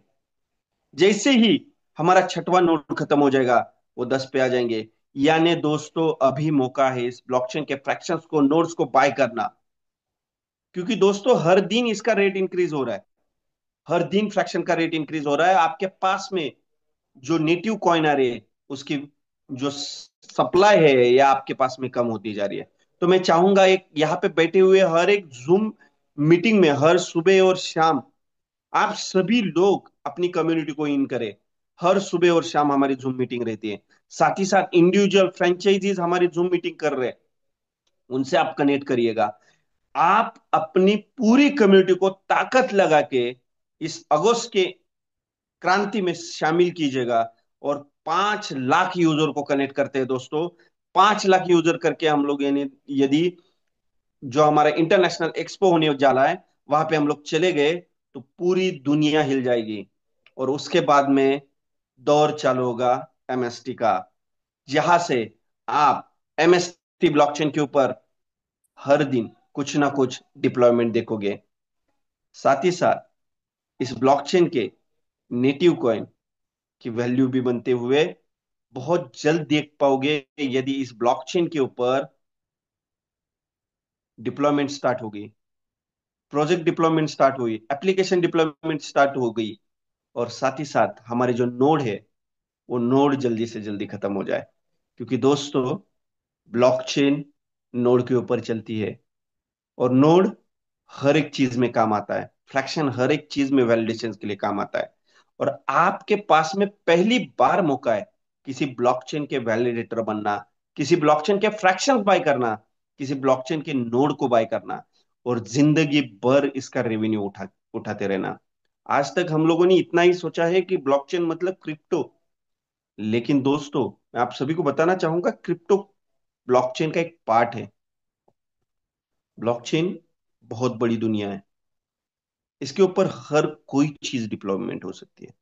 जैसे ही हमारा 6वां नोड खत्म हो जाएगा, वो 10 पे आ जाएंगे। यानी दोस्तों, अभी मौका है इस ब्लॉकचेन के फ्रैक्शंस को, नोड्स को बाय करना, क्योंकि दोस्तों हर दिन इसका रेट इंक्रीज हो रहा है, हर दिन फ्रैक्शन का रेट इंक्रीज हो रहा है। आपके पास में जो नेटिव कॉइन आ रही है, उसकी जो सप्लाई है, या आपके पास में कम होती जा रही है। तो मैं चाहूंगा, एक यहाँ पे बैठे हुए हर एक जूम मीटिंग में हर सुबह और शाम आप सभी लोग अपनी कम्युनिटी को इन करें। हर सुबह और शाम हमारी जूम मीटिंग रहती है। साथ ही साथ इंडिविजुअल फ्रेंचाइजीज हमारी जूम मीटिंग कर रहे हैं, उनसे आप कनेक्ट करिएगा। आप अपनी पूरी कम्युनिटी को ताकत लगा के इस अगस्त के क्रांति में शामिल कीजिएगा। और 5 लाख यूजर को कनेक्ट करते हैं दोस्तों। 5 लाख यूजर करके हम लोग, यानी यदि जो हमारा इंटरनेशनल एक्सपो होने जा रहा है वहां पे हम लोग चले गए तो पूरी दुनिया हिल जाएगी। और उसके बाद में दौर चालू होगा एमएसटी का, जहां से आप एमएसटी ब्लॉकचेन के ऊपर हर दिन कुछ ना कुछ डिप्लॉयमेंट देखोगे। साथ ही साथ इस ब्लॉकचेन के नेटिव कॉइन की वैल्यू भी बनते हुए बहुत जल्द देख पाओगे। यदि इस ब्लॉकचेन के ऊपर डिप्लॉयमेंट स्टार्ट होगी, प्रोजेक्ट डिप्लॉयमेंट स्टार्ट हुई, एप्लीकेशन डिप्लॉयमेंट स्टार्ट हो गई, और साथ ही साथ हमारे जो नोड है वो नोड जल्दी से जल्दी खत्म हो जाए। क्योंकि दोस्तों, ब्लॉकचेन नोड के ऊपर चलती है, और नोड हर एक चीज में काम आता है, फ्रैक्शन हर एक चीज में वैलिडेशन के लिए काम आता है। और आपके पास में पहली बार मौका है किसी ब्लॉकचेन के वैलिडेटर बनना, किसी ब्लॉकचेन के फ्रैक्शन बाय करना, किसी ब्लॉकचेन के नोड को बाय करना, और जिंदगी भर इसका रेवेन्यू उठाते रहना। आज तक हम लोगों ने इतना ही सोचा है कि ब्लॉकचेन मतलब क्रिप्टो। लेकिन दोस्तों, मैं आप सभी को बताना चाहूंगा, क्रिप्टो ब्लॉकचेन का एक पार्ट है। ब्लॉकचेन बहुत बड़ी दुनिया है, इसके ऊपर हर कोई चीज डिप्लॉयमेंट हो सकती है,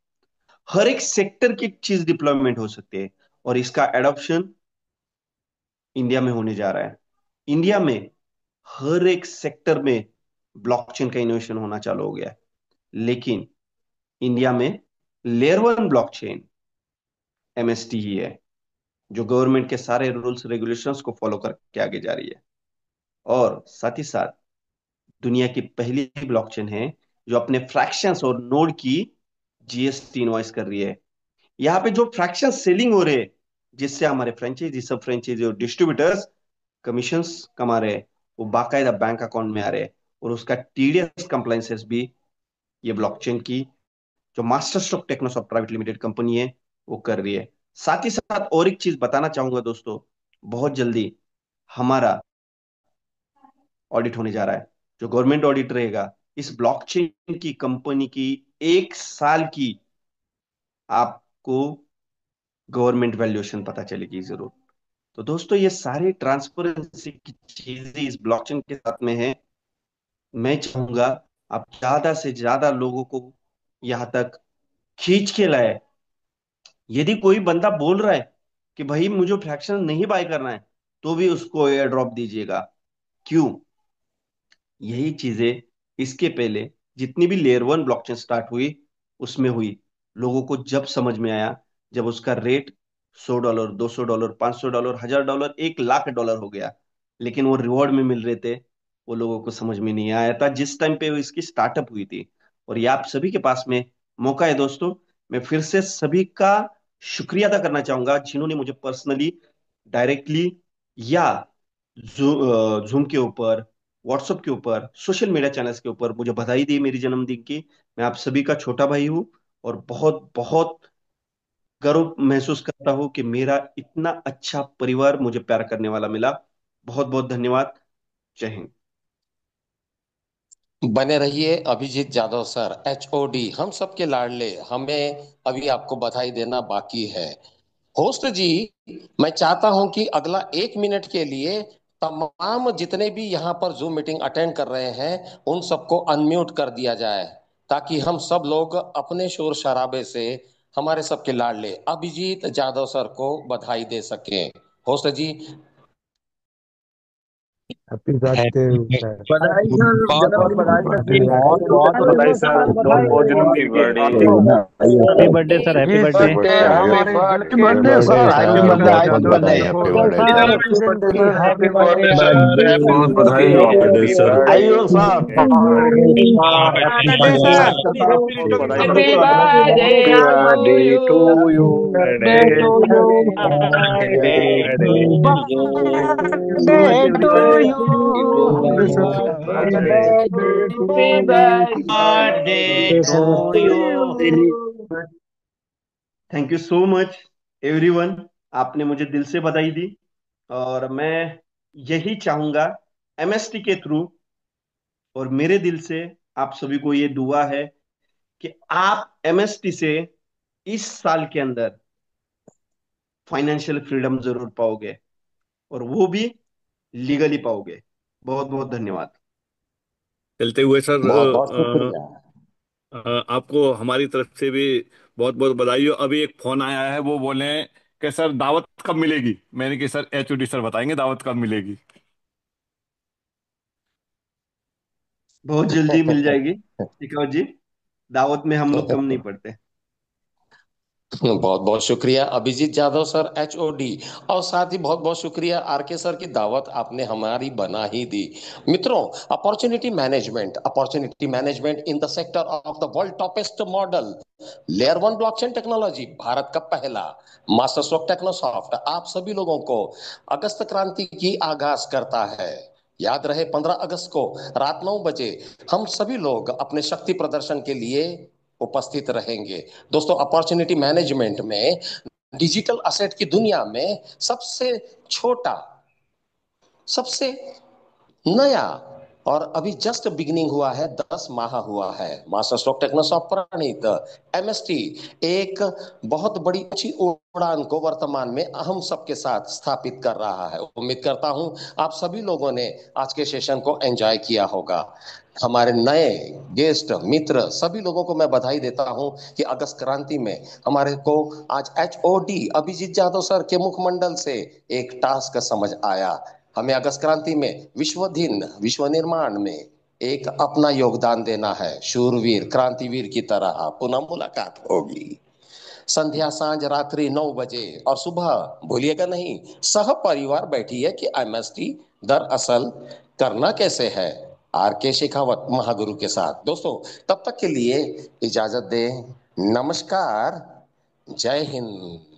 हर एक सेक्टर की चीज डिप्लॉयमेंट हो सकती है। और इसका एडॉप्शन इंडिया में होने जा रहा है। इंडिया में हर एक सेक्टर में ब्लॉकचेन का इनोवेशन होना चालू हो गया है। लेकिन इंडिया में लेयर 1 ब्लॉकचेन एमएसटी ही है, जो गवर्नमेंट के सारे रूल्स रेगुलेशंस को फॉलो करके आगे जा रही है। और साथ ही साथ दुनिया की पहली ब्लॉकचेन है जो अपने फ्रैक्शंस और नोड की जीएसटी इनवॉइस कर रही है। यहाँ पे जो फ्रैक्शन सेलिंग हो रहे हैं, जिससे हमारे फ्रेंचाइजी, सब फ्रेंचाइजी और डिस्ट्रीब्यूटर्स कमीशंस कमा रहे हैं, वो बाकायदा बैंक अकाउंट में आ रहे हैं। और उसका टीडीएस कंप्लायंसेस भी ये ब्लॉकचेन की जो master stroke technosoft private limited company है वो कर रही है। साथ ही साथ और एक चीज बताना चाहूंगा दोस्तों, बहुत जल्दी हमारा ऑडिट होने जा रहा है, जो गवर्नमेंट ऑडिट रहेगा। इस ब्लॉकचेन की कंपनी की 1 साल की आपको गवर्नमेंट वैल्यूएशन पता चलेगी जरूर। तो दोस्तों, ये सारे ट्रांसपेरेंसी की चीजें इस ब्लॉकचेन के साथ में है। मैं चाहूंगा आप ज्यादा से ज्यादा लोगों को यहां तक खींच के लाए। यदि कोई बंदा बोल रहा है कि भाई मुझे फ्रैक्शन नहीं बाय करना है, तो भी उसको एयर ड्रॉप दीजिएगा। क्यों? यही चीजें इसके पहले जितनी भी लेयर 1 ब्लॉकचेन स्टार्ट हुई उसमें हुई। लोगों को जब समझ में आया, जब उसका रेट $100, $200, $500, $1000, $1 लाख हो गया, लेकिन वो रिवॉर्ड में मिल रहे थे, वो लोगों को समझ में नहीं आया था जिस टाइम पे वो इसकी स्टार्टअप हुई थी। और ये आप सभी के पास में मौका है दोस्तों। मैं फिर से सभी का शुक्रिया अदा करना चाहूंगा जिन्होंने मुझे पर्सनली, डायरेक्टली, या जूम के ऊपर, व्हाट्सएप के ऊपर, सोशल मीडिया चैनल्स के ऊपर मुझे बधाई दी मेरी जन्मदिन की। मैं आप सभी का छोटा भाई हूँ, और बहुत बहुत गर्व महसूस करता हूँ कि मेरा इतना अच्छा परिवार मुझे प्यार करने वाला मिला। बहुत बहुत धन्यवाद। जय हिंद। बने रहिए अभिजीत जाधव सर, एचओडी, हम सबके लाडले। हमें अभी आपको बधाई देना बाकी है। होस्ट जी, मैं चाहता हूं कि अगला 1 मिनट के लिए तमाम जितने भी यहाँ पर जूम मीटिंग अटेंड कर रहे हैं उन सबको अनम्यूट कर दिया जाए, ताकि हम सब लोग अपने शोर शराबे से हमारे सबके लाडले अभिजीत जाधव सर को बधाई दे सकें। Host ji. Happy birthday sir. बधाई सर, बहुत बहुत जन्मदिन की बधाई सर जी, पार्टी बहुत बहुत बधाई सर, बहुत बहुत जन्मदिन की party. Happy birthday sir, happy birthday. Happy birthday sir, happy birthday, happy birthday, happy birthday sir, happy birthday sir, बहुत बधाई हो बर्थडे सर। आइयो सर। हैप्पी बर्थडे सर, बहुत बधाई Happy sir. birthday to you. Birthday to you, Birthday to you. Happy birthday to you. Thank you so much everyone, आपने मुझे दिल से बधाई दी। और मैं यही चाहूंगा एमएसटी के थ्रू और मेरे दिल से आप सभी को ये दुआ है कि आप एमएसटी से इस साल के अंदर फाइनेंशियल फ्रीडम जरूर पाओगे, और वो भी लीगली पाओगे। बहुत बहुत धन्यवाद। चलते हुए सर, बहुत बहुत शुक्रिया। आपको हमारी तरफ से भी बहुत बहुत बधाई हो। अभी एक फोन आया है, वो बोले हैं कि सर दावत कब मिलेगी। मैंने कि सर एचओडी सर बताएंगे दावत कब मिलेगी। बहुत जल्दी मिल जाएगी शेखावत जी। दावत में हम लोग कम नहीं पड़ते। बहुत बहुत शुक्रिया अभिजीत जाधव सर, एचओडी। और साथ ही बहुत बहुत शुक्रिया आरके सर की दावत आपने हमारी बना ही दी। मित्रों, opportunity management in the sector of the world toppest model layer one blockchain technology, Bharat का पहला मास्टर स्ट्रोक टेक्नोसॉफ्ट आप सभी लोगों को अगस्त क्रांति की आगाज करता है। याद रहे 15 अगस्त को रात 9 बजे हम सभी लोग अपने शक्ति प्रदर्शन के लिए उपस्थित रहेंगे। दोस्तों, अपॉर्चुनिटी मैनेजमेंट में डिजिटल असेट की दुनिया में सबसे छोटा, सबसे नया और अभी जस्ट बिगिनिंग हुआ है, 10 माह हुआ है, मास्टर स्ट्रोक टेक्नोसॉफ्ट प्रणीत एमएसटी एक बहुत बड़ी ऊंची उड़ान को वर्तमान में हम सबके साथ स्थापित कर रहा है। उम्मीद करता हूं आप सभी लोगों ने आज के सेशन को एंजॉय किया होगा। हमारे नए गेस्ट मित्र सभी लोगों को मैं बधाई देता हूं कि अगस्त क्रांति में हमारे को आज एचओडी अभिजीत जाधव सर के मुखमंडल से एक टास्क समझ आया। हमें अगस्त क्रांति में विश्व निर्माण में एक अपना योगदान देना है। शूरवीर क्रांतिवीर की तरह पुनः मुलाकात होगी संध्या सांझ रात्रि 9 बजे, और सुबह भूलिएगा नहीं, सह परिवार बैठिए कि एमएसटी दरअसल करना कैसे है, आरके शेखावत महागुरु के साथ। दोस्तों, तब तक के लिए इजाजत दें। नमस्कार, जय हिंद।